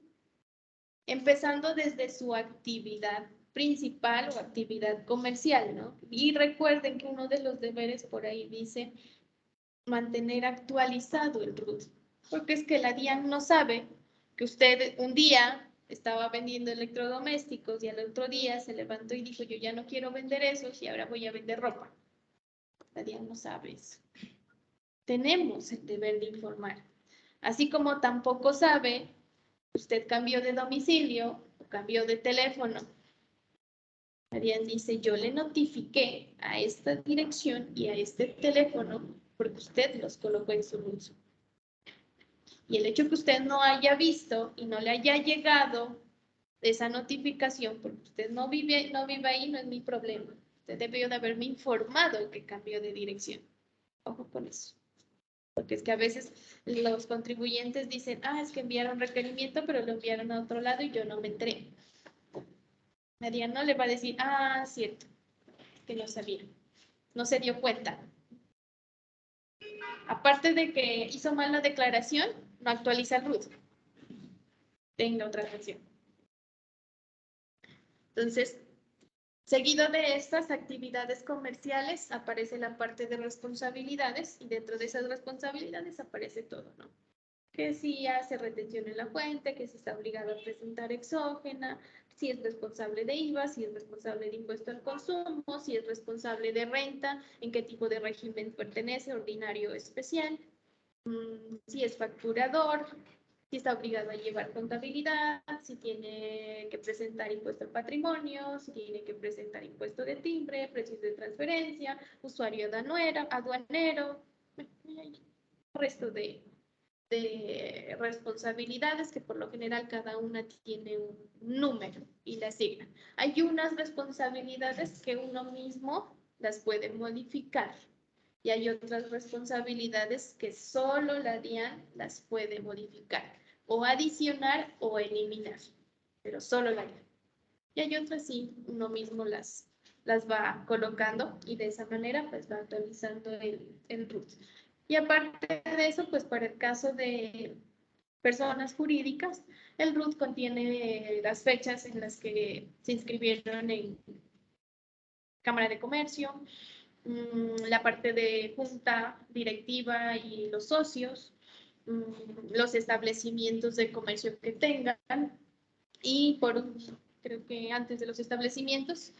S1: empezando desde su actividad principal o actividad comercial, ¿no? Y recuerden que uno de los deberes por ahí dice mantener actualizado el RUT, porque es que la DIAN no sabe que usted un día estaba vendiendo electrodomésticos y al otro día se levantó y dijo, yo ya no quiero vender esos y ahora voy a vender ropa. La DIAN no sabe eso. Tenemos el deber de informar. Así como tampoco sabe, usted cambió de domicilio o cambió de teléfono. La DIAN dice, yo le notifiqué a esta dirección y a este teléfono porque usted los colocó en su uso. Y el hecho que usted no haya visto y no le haya llegado esa notificación, porque usted no vive ahí, no es mi problema. Usted debió de haberme informado que cambió de dirección. Ojo con eso. Porque es que a veces los contribuyentes dicen, es que enviaron requerimiento, pero lo enviaron a otro lado y yo no me enteré. Nadie no le va a decir, cierto, que no sabía, no se dio cuenta. Aparte de que hizo mal la declaración, no actualiza el RUT. Tenga otra versión. Entonces, seguido de estas actividades comerciales, aparece la parte de responsabilidades y dentro de esas responsabilidades aparece todo, ¿no? que si hace retención en la fuente, que si está obligado a presentar exógena, si es responsable de IVA, si es responsable de impuesto al consumo, si es responsable de renta, en qué tipo de régimen pertenece, ordinario o especial, si es facturador, si está obligado a llevar contabilidad, si tiene que presentar impuesto al patrimonio, si tiene que presentar impuesto de timbre, precios de transferencia, usuario aduanero, resto de responsabilidades que por lo general cada una tiene un número y la asigna. Hay unas responsabilidades que uno mismo las puede modificar y hay otras responsabilidades que solo la DIAN las puede modificar o adicionar o eliminar, pero solo la DIAN. Y hay otras sí, uno mismo las va colocando y de esa manera pues va actualizando el RUT. Y aparte de eso, pues para el caso de personas jurídicas, el RUT contiene las fechas en las que se inscribieron en Cámara de Comercio, la parte de junta directiva y los socios, los establecimientos de comercio que tengan y creo que antes de los establecimientos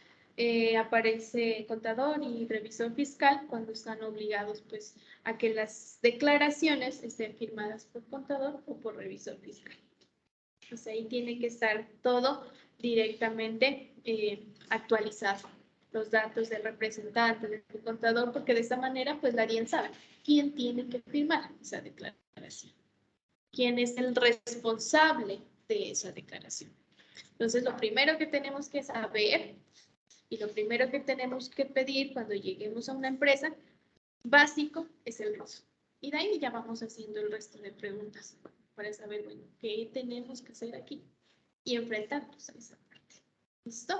S1: aparece contador y revisor fiscal cuando están obligados pues a que las declaraciones estén firmadas por contador o por revisor fiscal. Pues ahí tiene que estar todo directamente actualizado, los datos del representante, del contador, porque de esta manera pues la DIAN sabe quién tiene que firmar esa declaración, quién es el responsable de esa declaración. Entonces, lo primero que tenemos que saber y lo primero que tenemos que pedir cuando lleguemos a una empresa básico es el RUT. Y de ahí ya vamos haciendo el resto de preguntas para saber, bueno, qué tenemos que hacer aquí y enfrentarnos a esa parte. ¿Listo?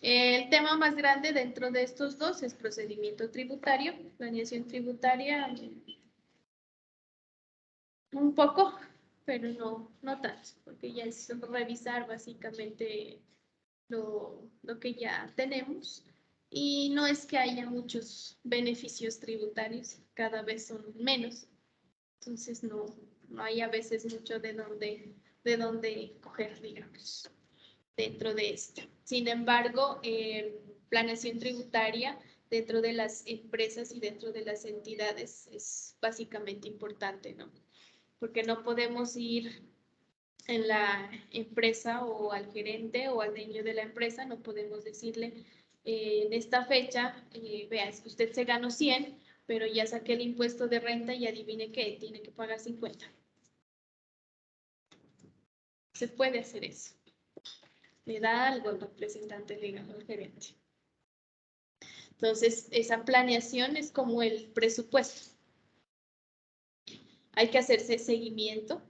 S1: El tema más grande dentro de estos dos es procedimiento tributario, planeación tributaria, un poco, pero no tanto, porque ya es revisar básicamente lo que ya tenemos y no es que haya muchos beneficios tributarios, cada vez son menos, entonces no hay a veces mucho de dónde coger, digamos, dentro de esto. Sin embargo, planeación tributaria dentro de las empresas y dentro de las entidades es básicamente importante, ¿no? Porque no podemos ir en la empresa o al gerente o al dueño de la empresa, no podemos decirle en esta fecha, vea, usted se ganó 100, pero ya saqué el impuesto de renta y adivine qué, tiene que pagar 50. Se puede hacer eso. Le da algo al representante legal o al gerente. Entonces, esa planeación es como el presupuesto. Hay que hacerse seguimiento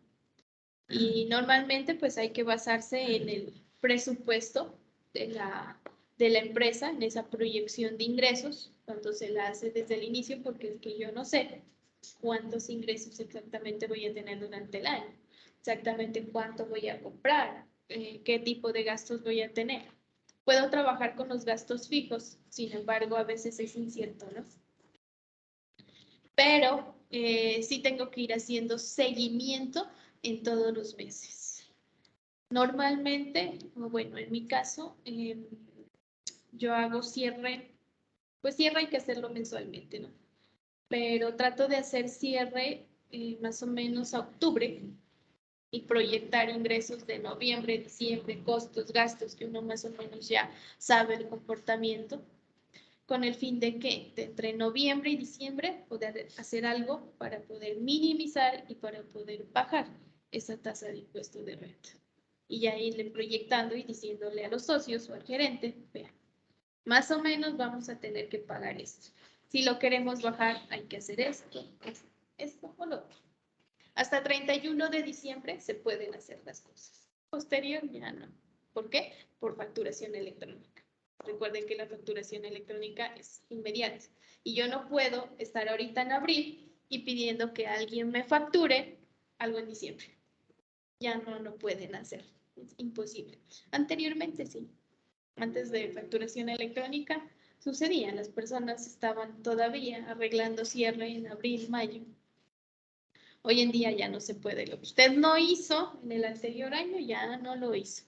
S1: y normalmente pues hay que basarse en el presupuesto de la empresa, en esa proyección de ingresos, cuando se la hace desde el inicio, porque es que yo no sé cuántos ingresos exactamente voy a tener durante el año, exactamente cuánto voy a comprar, qué tipo de gastos voy a tener. Puedo trabajar con los gastos fijos, sin embargo, a veces es incierto, ¿no? Pero sí tengo que ir haciendo seguimiento en todos los meses. Normalmente, bueno, en mi caso, yo hago cierre, pues cierre hay que hacerlo mensualmente, ¿no? Pero trato de hacer cierre más o menos a octubre y proyectar ingresos de noviembre, diciembre, costos, gastos, que uno más o menos ya sabe el comportamiento, con el fin de que entre noviembre y diciembre poder hacer algo para poder minimizar y para poder bajar esa tasa de impuesto de renta. Y ya irle proyectando y diciéndole a los socios o al gerente, vean, más o menos vamos a tener que pagar esto. Si lo queremos bajar, hay que hacer esto o lo otro. Hasta 31 de diciembre se pueden hacer las cosas. Posterior ya no. ¿Por qué? Por facturación electrónica. Recuerden que la facturación electrónica es inmediata. Y yo no puedo estar ahorita en abril y pidiendo que alguien me facture algo en diciembre. Ya no pueden hacer. Es imposible. Anteriormente sí. Antes de facturación electrónica sucedía. Las personas estaban todavía arreglando cierre en abril, mayo. Hoy en día ya no se puede. Lo que usted no hizo en el anterior año, ya no lo hizo.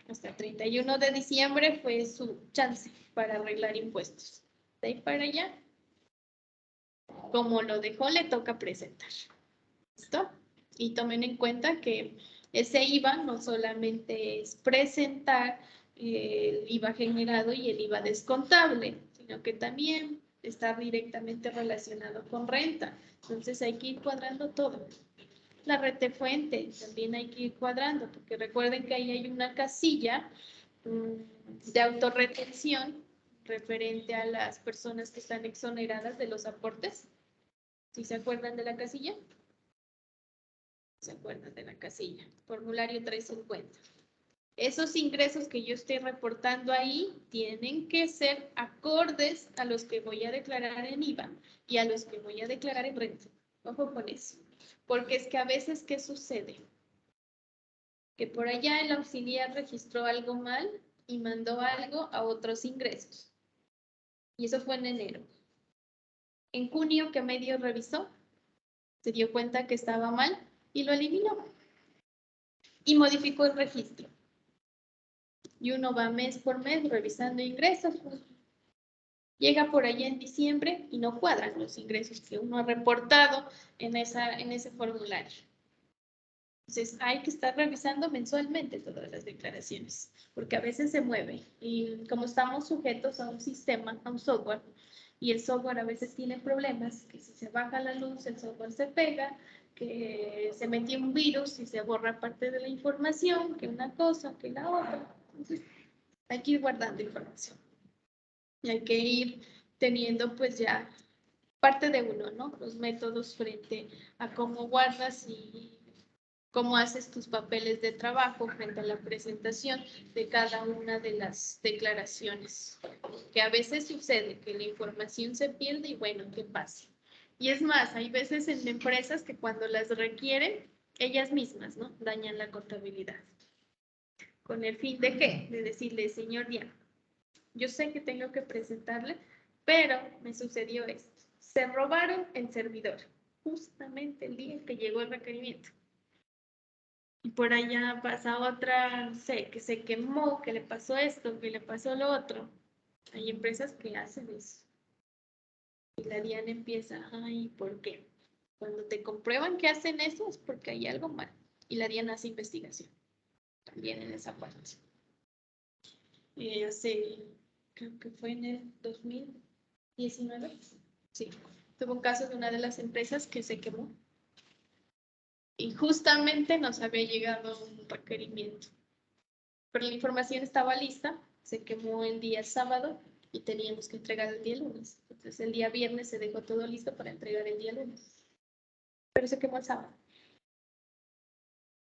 S1: Hasta el 31 de diciembre fue su chance para arreglar impuestos. De ahí para allá, como lo dejó, le toca presentar. ¿Listo? Y tomen en cuenta que ese IVA no solamente es presentar el IVA generado y el IVA descontable, sino que también está directamente relacionado con renta. Entonces hay que ir cuadrando todo. La retefuente también hay que ir cuadrando, porque recuerden que ahí hay una casilla de autorretención referente a las personas que están exoneradas de los aportes. ¿Sí se acuerdan de la casilla? ¿Se acuerdan de la casilla? Formulario 350. Esos ingresos que yo estoy reportando ahí tienen que ser acordes a los que voy a declarar en IVA y a los que voy a declarar en renta. Ojo con eso. Porque es que a veces, ¿qué sucede? Que por allá el auxiliar registró algo mal y mandó algo a otros ingresos. Y eso fue en enero. En junio, ¿qué medio revisó? Se dio cuenta que estaba mal y lo eliminó. Y modificó el registro. Y uno va mes por mes revisando ingresos. Llega por allá en diciembre y no cuadran los ingresos que uno ha reportado en ese formulario. Entonces, hay que estar revisando mensualmente todas las declaraciones, porque a veces se mueve y como estamos sujetos a un sistema, a un software, y el software a veces tiene problemas, que si se baja la luz, el software se pega, que se metió un virus y se borra parte de la información, que una cosa, que la otra. Entonces, hay que ir guardando información. Y hay que ir teniendo pues ya parte de uno, ¿no? Los métodos frente a cómo guardas y cómo haces tus papeles de trabajo frente a la presentación de cada una de las declaraciones. Que a veces sucede que la información se pierde y bueno, ¿qué pasa? Y es más, hay veces en empresas que cuando las requieren, ellas mismas, ¿no? Dañan la contabilidad. ¿Con el fin de qué? De decirle, señor Diana, yo sé que tengo que presentarle, pero me sucedió esto. Se robaron el servidor, justamente el día que llegó el requerimiento. Y por allá pasa otra, no sé, que se quemó, que le pasó esto, que le pasó lo otro. Hay empresas que hacen eso. Y la DIAN empieza, ay, ¿por qué? Cuando te comprueban que hacen eso es porque hay algo mal. Y la DIAN hace investigación. También en esa parte. Creo que fue en el 2019. Sí, tuvo un caso de una de las empresas que se quemó. Y justamente nos había llegado un requerimiento. Pero la información estaba lista, se quemó el día sábado y teníamos que entregar el día lunes. Entonces el día viernes se dejó todo listo para entregar el día lunes. Pero se quemó el sábado.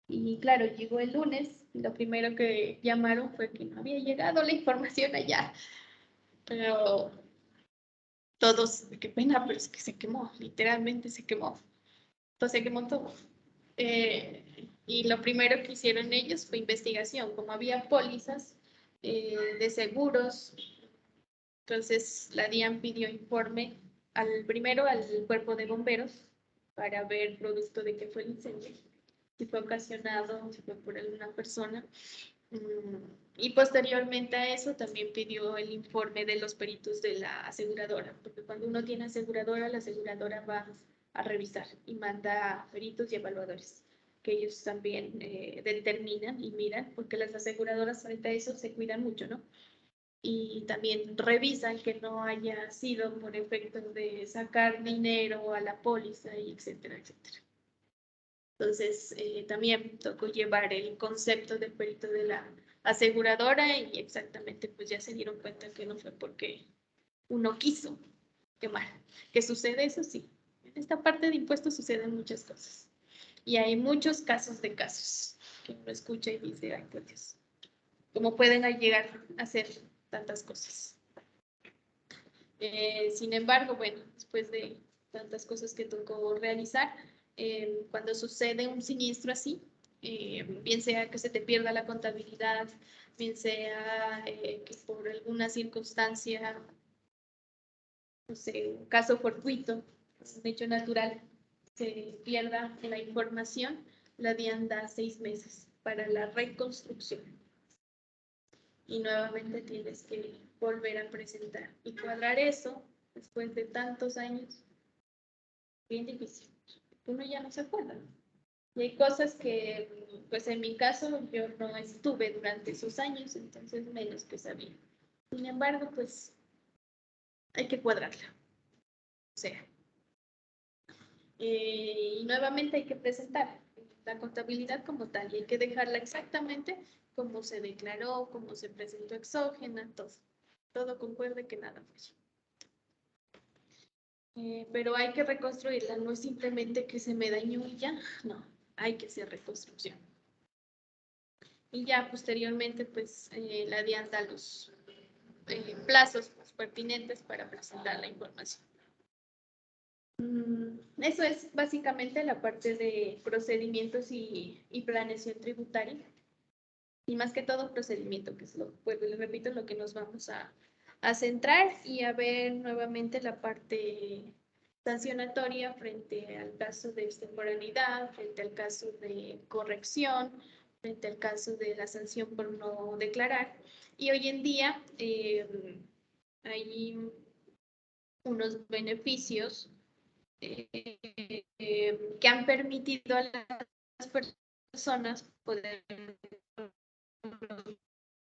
S1: Y claro, llegó el lunes y lo primero que llamaron fue que no había llegado la información allá. Pero todos, qué pena, pero es que se quemó, literalmente se quemó. Entonces se quemó todo. Y lo primero que hicieron ellos fue investigación, como había pólizas de seguros. Entonces la DIAN pidió informe primero al cuerpo de bomberos para ver producto de qué fue el incendio, si fue ocasionado, si fue por alguna persona. Y posteriormente a eso también pidió el informe de los peritos de la aseguradora, porque cuando uno tiene aseguradora, la aseguradora va a revisar y manda peritos y evaluadores, que ellos también determinan y miran, porque las aseguradoras frente a eso se cuidan mucho, ¿no? Y también revisan que no haya sido por efecto de sacar dinero a la póliza y etcétera, etcétera. Entonces, también tocó llevar el concepto del perito de la aseguradora y exactamente pues ya se dieron cuenta que no fue porque uno quiso quemar. ¿Qué sucede? Eso sí. En esta parte de impuestos suceden muchas cosas. Y hay muchos casos de casos que uno escucha y dice, ay, por Dios, ¿cómo pueden llegar a hacer tantas cosas? Sin embargo, bueno, después de tantas cosas que tocó realizar, cuando sucede un siniestro así, bien sea que se te pierda la contabilidad, bien sea que por alguna circunstancia, no sé, un caso fortuito, un hecho natural, se pierda la información, la DIAN da 6 meses para la reconstrucción. Y nuevamente tienes que volver a presentar. Y cuadrar eso, después de tantos años, bien difícil. Uno ya no se acuerda. Y hay cosas que, pues en mi caso, yo no estuve durante esos años, entonces menos que sabía. Sin embargo, pues hay que cuadrarla. O sea, y nuevamente hay que presentar la contabilidad como tal y hay que dejarla exactamente como se declaró, como se presentó exógena, todo. Todo concuerde que nada fue. Pero hay que reconstruirla, no es simplemente que se me dañó y ya, no, hay que hacer reconstrucción. Y ya posteriormente, pues, la DIAN da los plazos pertinentes para presentar la información. Eso es básicamente la parte de procedimientos y planeación tributaria. Y más que todo procedimiento, que es lo, pues les repito, lo que nos vamos a centrar y a ver nuevamente la parte sancionatoria frente al caso de extemporaneidad, frente al caso de corrección, frente al caso de la sanción por no declarar. Y hoy en día hay unos beneficios que han permitido a las personas poder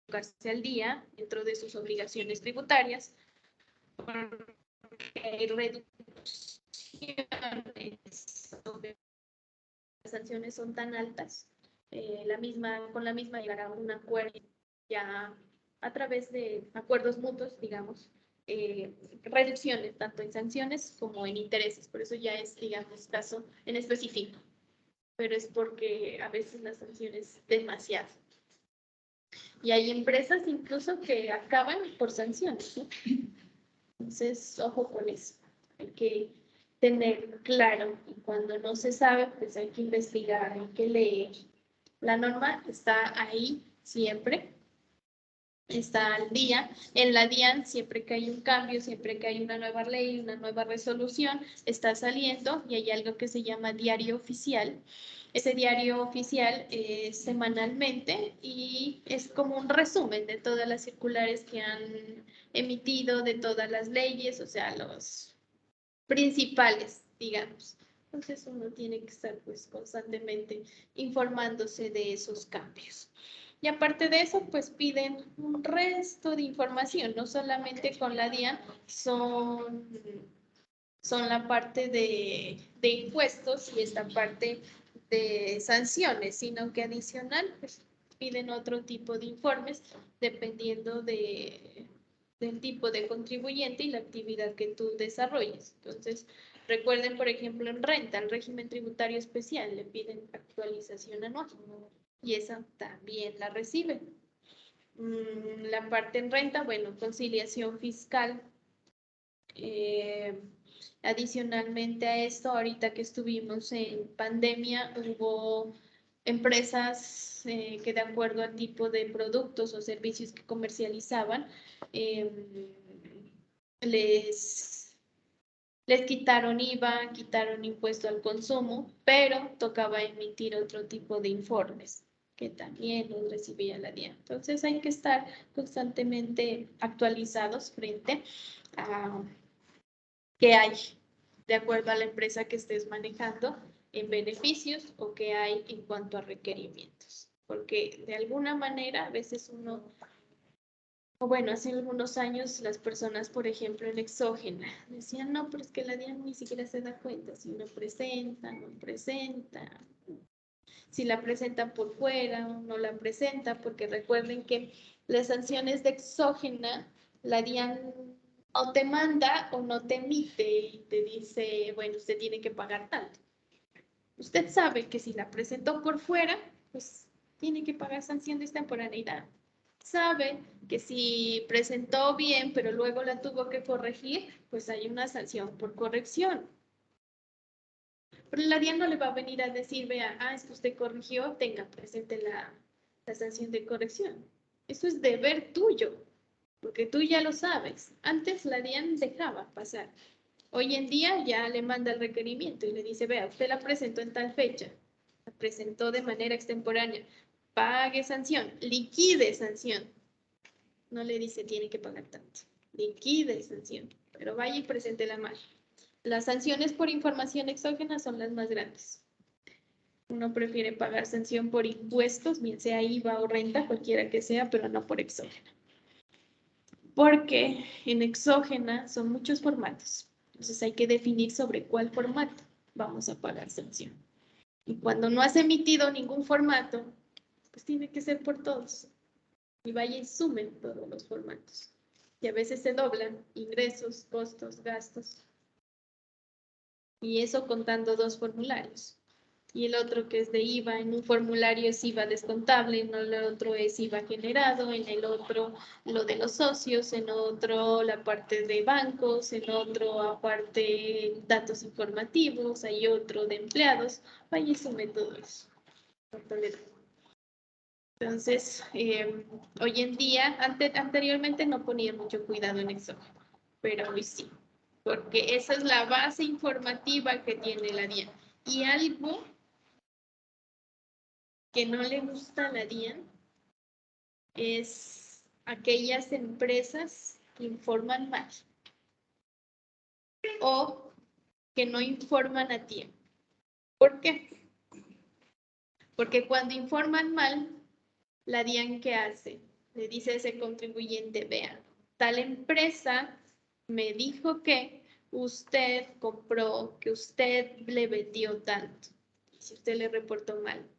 S1: colocarse al día dentro de sus obligaciones tributarias, porque hay reducciones, las sanciones son tan altas, con la misma llegar a un acuerdo ya a través de acuerdos mutuos, digamos, reducciones tanto en sanciones como en intereses, por eso ya es, digamos, caso en específico, pero es porque a veces la sanción es demasiado. Y hay empresas incluso que acaban por sanciones, ¿no? Entonces, ojo con eso. Hay que tener claro. Y cuando no se sabe, pues hay que investigar, hay que leer. La norma está ahí siempre. Está al día. En la DIAN, siempre que hay un cambio, siempre que hay una nueva ley, una nueva resolución, está saliendo y hay algo que se llama diario oficial. Ese diario oficial es semanalmente y es como un resumen de todas las circulares que han emitido, de todas las leyes, o sea, los principales, digamos. Entonces uno tiene que estar pues constantemente informándose de esos cambios. Y aparte de eso, pues piden un resto de información, no solamente con la DIAN, son la parte de impuestos y esta parte de sanciones, sino que adicional, pues piden otro tipo de informes dependiendo del tipo de contribuyente y la actividad que tú desarrolles. Entonces, recuerden, por ejemplo, en renta, el régimen tributario especial, le piden actualización anual y esa también la reciben. La parte en renta, bueno, conciliación fiscal. Adicionalmente a esto, ahorita que estuvimos en pandemia, hubo empresas que de acuerdo al tipo de productos o servicios que comercializaban, les quitaron IVA, quitaron impuesto al consumo, pero tocaba emitir otro tipo de informes que también los recibía la DIAN. Entonces hay que estar constantemente actualizados frente a qué hay de acuerdo a la empresa que estés manejando en beneficios o qué hay en cuanto a requerimientos. Porque de alguna manera a veces uno, o bueno, hace algunos años las personas, por ejemplo, en exógena, decían, no, pero es que la DIAN ni siquiera se da cuenta si no presenta, no presenta. Si la presentan por fuera o no la presenta, porque recuerden que las sanciones de exógena, la DIAN o te manda o no te emite y te dice, bueno, usted tiene que pagar tanto. Usted sabe que si la presentó por fuera, pues tiene que pagar sanción de extemporaneidad. Sabe que si presentó bien, pero luego la tuvo que corregir, pues hay una sanción por corrección. Pero la DIAN no le va a venir a decir, vea, es que usted corrigió, tenga presente la sanción de corrección. Eso es deber tuyo, porque tú ya lo sabes. Antes la DIAN dejaba pasar. Hoy en día ya le manda el requerimiento y le dice, vea, usted la presentó en tal fecha, la presentó de manera extemporánea, pague sanción, liquide sanción. No le dice tiene que pagar tanto, liquide sanción, pero vaya y preséntela mal. Las sanciones por información exógena son las más grandes. Uno prefiere pagar sanción por impuestos, bien sea IVA o renta, cualquiera que sea, pero no por exógena. Porque en exógena son muchos formatos. Entonces hay que definir sobre cuál formato vamos a pagar sanción. Y cuando no has emitido ningún formato, pues tiene que ser por todos. Y vaya y sumen todos los formatos. Y a veces se doblan ingresos, costos, gastos. Y eso contando 2 formularios. Y el otro que es de IVA, en un formulario es IVA descontable, en el otro es IVA generado, en el otro lo de los socios, en otro la parte de bancos, en otro aparte datos informativos, hay otro de empleados, vaya y sume todo eso. Entonces, hoy en día, anteriormente no ponía mucho cuidado en eso, pero hoy sí, porque esa es la base informativa que tiene la DIAN. Y algo que no le gusta a la DIAN es aquellas empresas que informan mal o que no informan a tiempo. ¿Por qué? Porque cuando informan mal, la DIAN, ¿qué hace? Le dice a ese contribuyente, vea, tal empresa me dijo que usted compró, que usted le vendió tanto. Y si usted le reportó mal,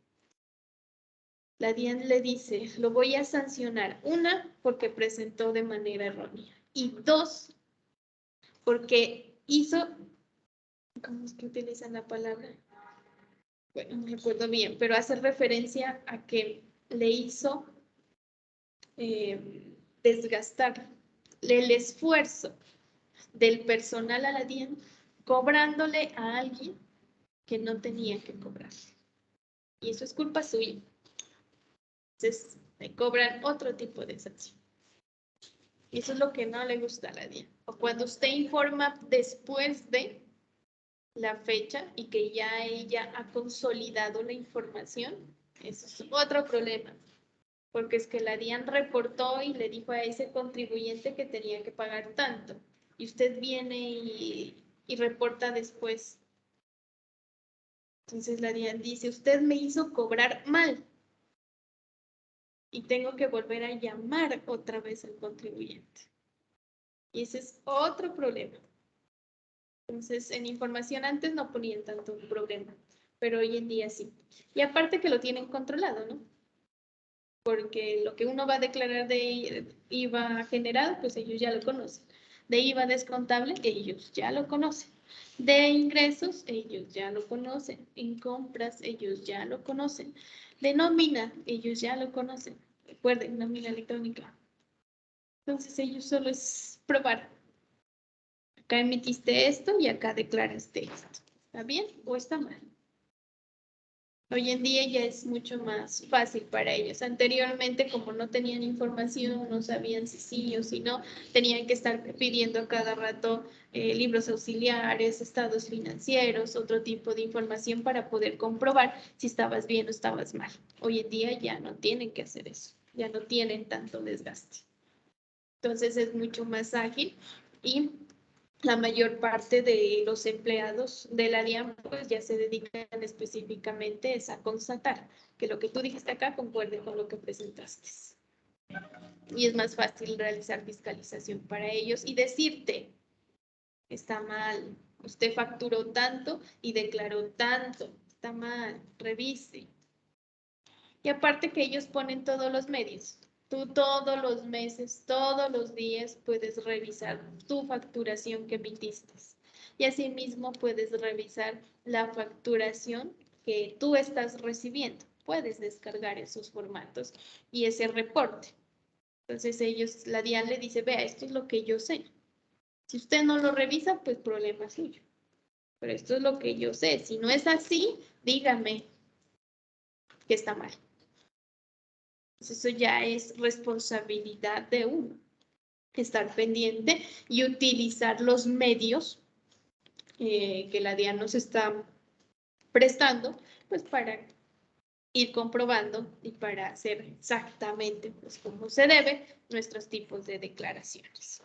S1: la DIAN le dice, lo voy a sancionar. 1, porque presentó de manera errónea. Y 2, porque hizo, ¿cómo es que utilizan la palabra? Bueno, no recuerdo bien, pero hace referencia a que le hizo desgastar el esfuerzo del personal a la DIAN cobrándole a alguien que no tenía que cobrar. Y eso es culpa suya. Entonces, le cobran otro tipo de sanción. Y eso es lo que no le gusta a la DIAN. O cuando usted informa después de la fecha y que ya ella ha consolidado la información, eso es otro problema. Porque es que la DIAN reportó y le dijo a ese contribuyente que tenía que pagar tanto. Y usted viene y reporta después. Entonces la DIAN dice, usted me hizo cobrar mal. Y tengo que volver a llamar otra vez al contribuyente. Y ese es otro problema. Entonces, en información antes no ponían tanto un problema, pero hoy en día sí. Y aparte que lo tienen controlado, ¿no? Porque lo que uno va a declarar de IVA generado, pues ellos ya lo conocen. De IVA descontable, ellos ya lo conocen. De ingresos, ellos ya lo conocen. En compras, ellos ya lo conocen. De nómina, ellos ya lo conocen. Recuerden, nómina electrónica. Entonces, ellos solo es probar. Acá emitiste esto y acá declaraste esto. ¿Está bien o está mal? Hoy en día ya es mucho más fácil para ellos. Anteriormente, como no tenían información, no sabían si sí o si no, tenían que estar pidiendo a cada rato libros auxiliares, estados financieros, otro tipo de información para poder comprobar si estabas bien o estabas mal. Hoy en día ya no tienen que hacer eso, ya no tienen tanto desgaste. Entonces es mucho más ágil y la mayor parte de los empleados de la DIAN pues ya se dedican específicamente a constatar que lo que tú dijiste acá concuerde con lo que presentaste. Y es más fácil realizar fiscalización para ellos y decirte, está mal, usted facturó tanto y declaró tanto, está mal, revise. Y aparte que ellos ponen todos los medios. Tú todos los meses, todos los días puedes revisar tu facturación que emitiste. Y asimismo puedes revisar la facturación que tú estás recibiendo. Puedes descargar esos formatos y ese reporte. Entonces ellos, la DIAN le dice, vea, esto es lo que yo sé. Si usted no lo revisa, pues problema suyo. Pero esto es lo que yo sé. Si no es así, dígame que está mal. Eso ya es responsabilidad de uno, estar pendiente y utilizar los medios que la DIAN nos está prestando, pues para ir comprobando y para hacer exactamente pues como se debe nuestros tipos de declaraciones.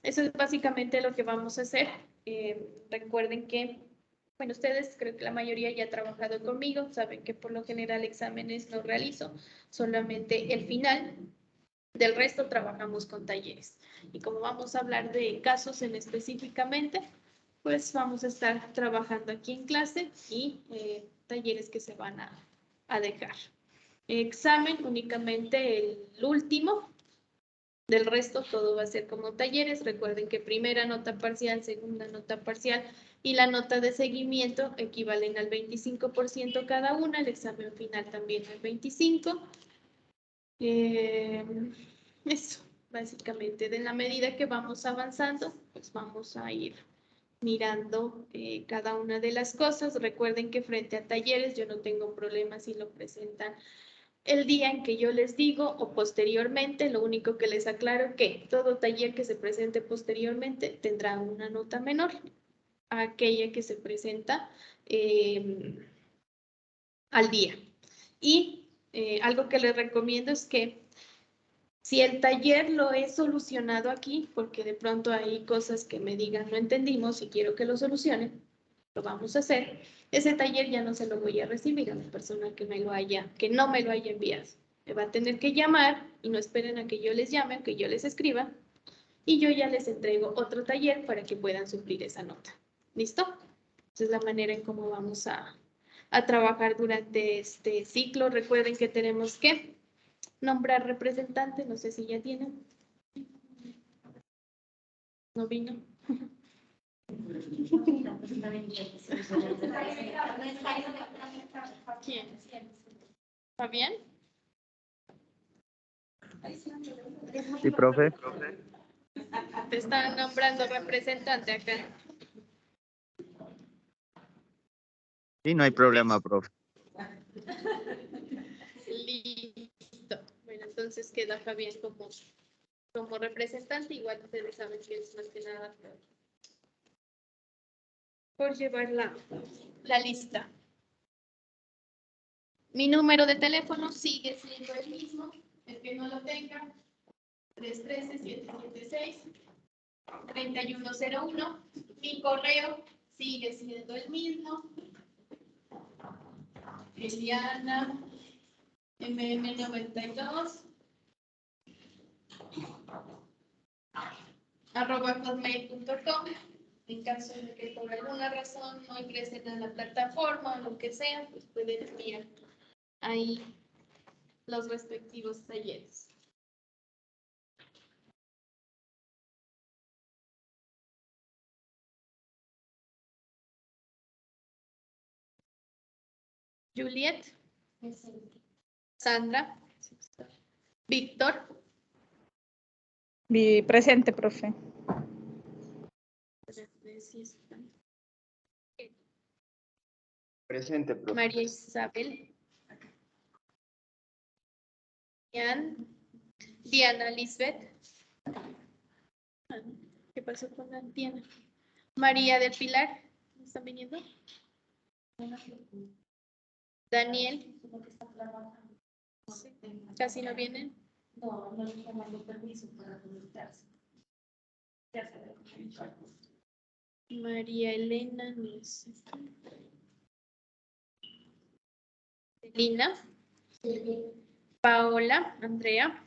S1: Eso es básicamente lo que vamos a hacer. Recuerden que, bueno, ustedes creo que la mayoría ya ha trabajado conmigo, saben que por lo general exámenes no realizo, solamente el final. Del resto trabajamos con talleres. Y como vamos a hablar de casos en específicamente, pues vamos a estar trabajando aquí en clase y talleres que se van a dejar. Examen únicamente el último. Del resto todo va a ser como talleres. Recuerden que primera nota parcial, segunda nota parcial y la nota de seguimiento equivalen al 25% cada una. El examen final también al 25%. Eso, básicamente. De la medida que vamos avanzando, pues vamos a ir mirando cada una de las cosas. Recuerden que frente a talleres yo no tengo problema si lo presentan el día en que yo les digo o posteriormente. Lo único que les aclaro que todo taller que se presente posteriormente tendrá una nota menor a aquella que se presenta al día. Y algo que les recomiendo es que si el taller lo he solucionado aquí, porque de pronto hay cosas que me digan no entendimos y quiero que lo solucionen, lo vamos a hacer. Ese taller ya no se lo voy a recibir a la persona que no me lo haya enviado. Me va a tener que llamar y no esperen a que yo les llame o que yo les escriba y yo ya les entrego otro taller para que puedan suplir esa nota. ¿Listo? Esa es la manera en cómo vamos a trabajar durante este ciclo. Recuerden que tenemos que nombrar representante, no sé si ya tienen. No vino. ¿Quién? ¿Fabián?
S2: Sí, profe.
S1: Te están nombrando representante acá.
S2: Sí, no hay problema, profe.
S1: Listo. Bueno, entonces queda Fabián como representante. Igual ustedes saben que es más que nada por llevar la lista. Mi número de teléfono sigue siendo el mismo. El que no lo tenga, 313-776-3101. Mi correo sigue siendo el mismo. Eliana mm92 @hotmail.com. En caso de que por alguna razón no ingresen a la plataforma o lo que sea, pues pueden enviar ahí los respectivos talleres. Juliet, Sandra, Víctor,
S6: Presente, profe.
S2: Presente, profe.
S1: María Isabel, Diana Lisbeth. ¿Qué pasó con la Diana? María del Pilar, ¿están viniendo? Daniel, sí, casi no vienen.
S5: No, no le tomando permiso para conectarse. Ya se ve comunicar.
S1: María Elena, no sé. Lina, Paola, Andrea.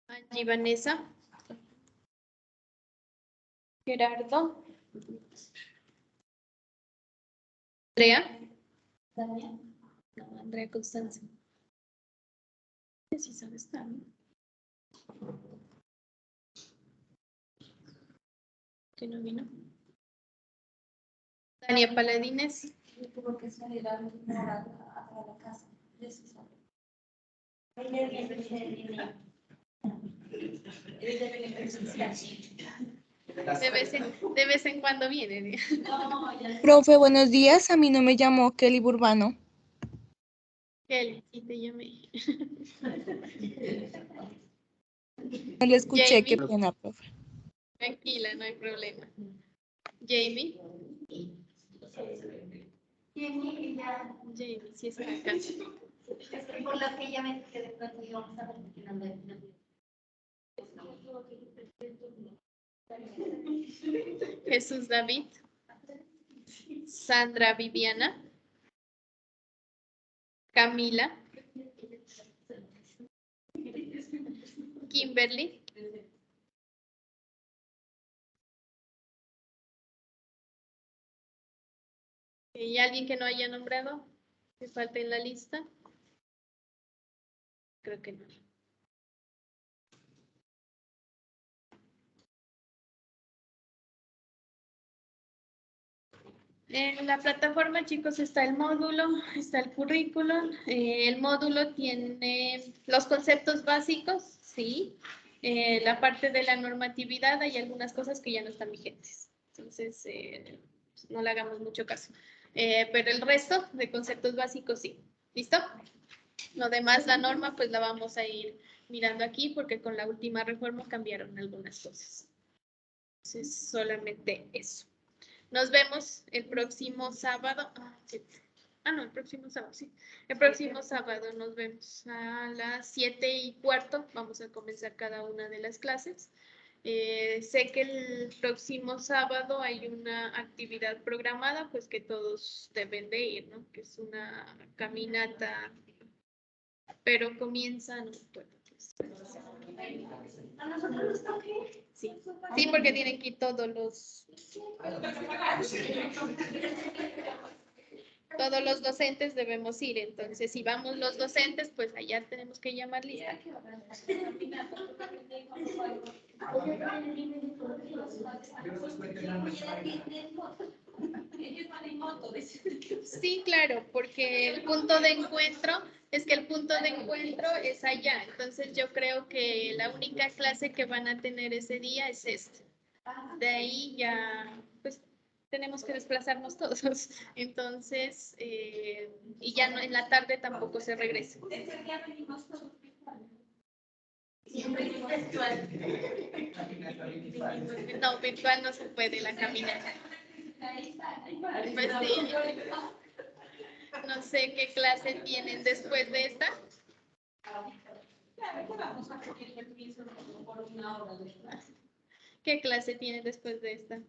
S1: Angie, Vanessa. Gerardo. Andrea.
S5: Daniel.
S1: No, Andrea Constanza. Sí sabes también. Que no vino. Tania Paladines.
S5: Tuvo que salir a la casa.
S1: De vez en cuando viene.
S6: Profe, buenos días. A mí no me llamó Kelly Burbano.
S1: Kelly, sí te llamé.
S6: No le escuché,
S1: Jamie.
S6: qué pena, profe.
S1: Tranquila, no hay problema. Jamie.
S3: Tiene ya,
S1: Jamie, sí está acá.
S3: es que por lo que ella me dice que de pronto íbamos a ver que no me.
S1: Jesús David. Sandra Viviana. Camila. Kimberly. ¿Y alguien que no haya nombrado? ¿Que falte en la lista? Creo que no. En la plataforma, chicos, está el módulo, está el currículum. El módulo tiene los conceptos básicos, sí. La parte de la normatividad, hay algunas cosas que ya no están vigentes. Entonces, no le hagamos mucho caso. Pero el resto de conceptos básicos, sí. ¿Listo? Lo demás, la norma, pues la vamos a ir mirando aquí porque con la última reforma cambiaron algunas cosas. Entonces, solamente eso. Nos vemos el próximo sábado. No, el próximo sábado, sí. El próximo sábado nos vemos a las 7:15. Vamos a comenzar cada una de las clases. Sé que el próximo sábado hay una actividad programada, pues que todos deben de ir, ¿no? Que es una caminata, pero comienza, no recuerdo.
S3: ¿A nosotros nos toca?
S1: Sí, sí, porque tienen que ir todos los docentes debemos ir. Entonces, si vamos los docentes, pues allá tenemos que llamar lista. Sí, claro, porque el punto de encuentro es que el punto de encuentro es allá. Entonces, yo creo que la única clase que van a tener ese día es esta. De ahí ya, pues, tenemos que desplazarnos todos. Entonces, y ya no, en la tarde tampoco se regresa.
S3: Siempre es virtual.
S1: No, virtual no se puede, la caminata. Pues sí. No sé qué clase tienen después de esta. ¿Qué clase tienen después de esta?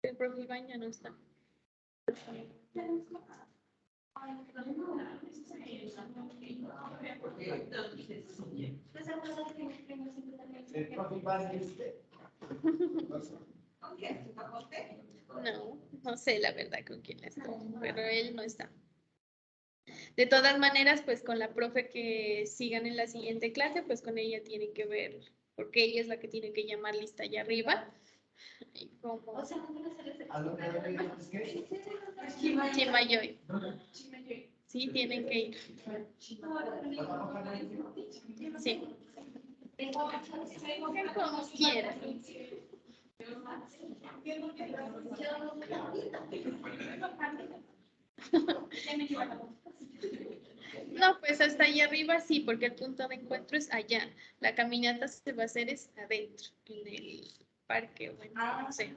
S1: El profe Iván ya no está. No, no sé la verdad con quién está, pero él no está. De todas maneras, pues con la profe que sigan en la siguiente clase, pues con ella tienen que ver, porque ella es la que tiene que llamar lista allá arriba. Y como... Chimayoy. Sí, tienen que ir. Sí. Como quieran. No, pues hasta allá arriba sí, porque el punto de encuentro es allá. La caminata se va a hacer es adentro, en el parque, bueno, no sé.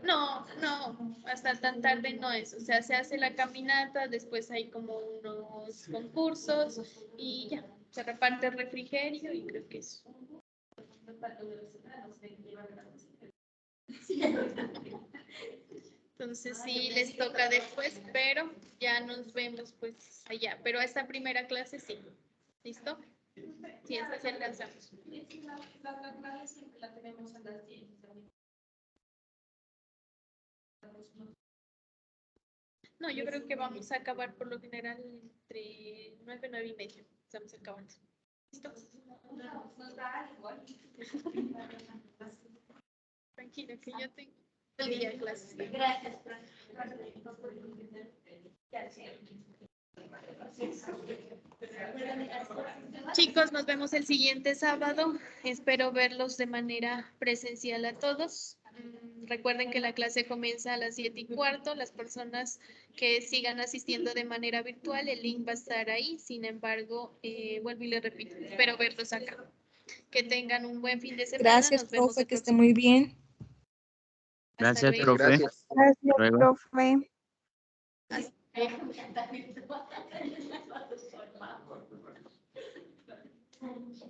S1: No, no, hasta tan tarde no es. O sea, se hace la caminata, después hay como unos concursos y ya, se reparte el refrigerio y creo que eso. Entonces sí les toca después, pero ya nos vemos pues allá. Pero esta primera clase sí. ¿Listo? Sí, esta sí alcanzamos.
S5: La otra clase siempre la tenemos a las 10.
S1: No, yo creo que vamos a acabar por lo general entre 9 y 9:30. Estamos acabando. ¿Listo?
S5: Nos da igual.
S1: Tranquilo, que yo tengo el día de clases.
S3: Gracias, profe.
S1: Chicos, nos vemos el siguiente sábado. Espero verlos de manera presencial a todos. Recuerden que la clase comienza a las 7:15. Las personas que sigan asistiendo de manera virtual, el link va a estar ahí. Sin embargo, vuelvo y les repito, espero verlos acá. Que tengan un buen fin de semana.
S6: Gracias,
S1: Nos vemos
S6: profe,
S1: el
S6: que esté
S1: próximo.
S6: muy bien.
S1: Hasta
S2: Gracias,
S1: luego.
S2: profe.
S6: Gracias,
S2: Luego.
S6: profe.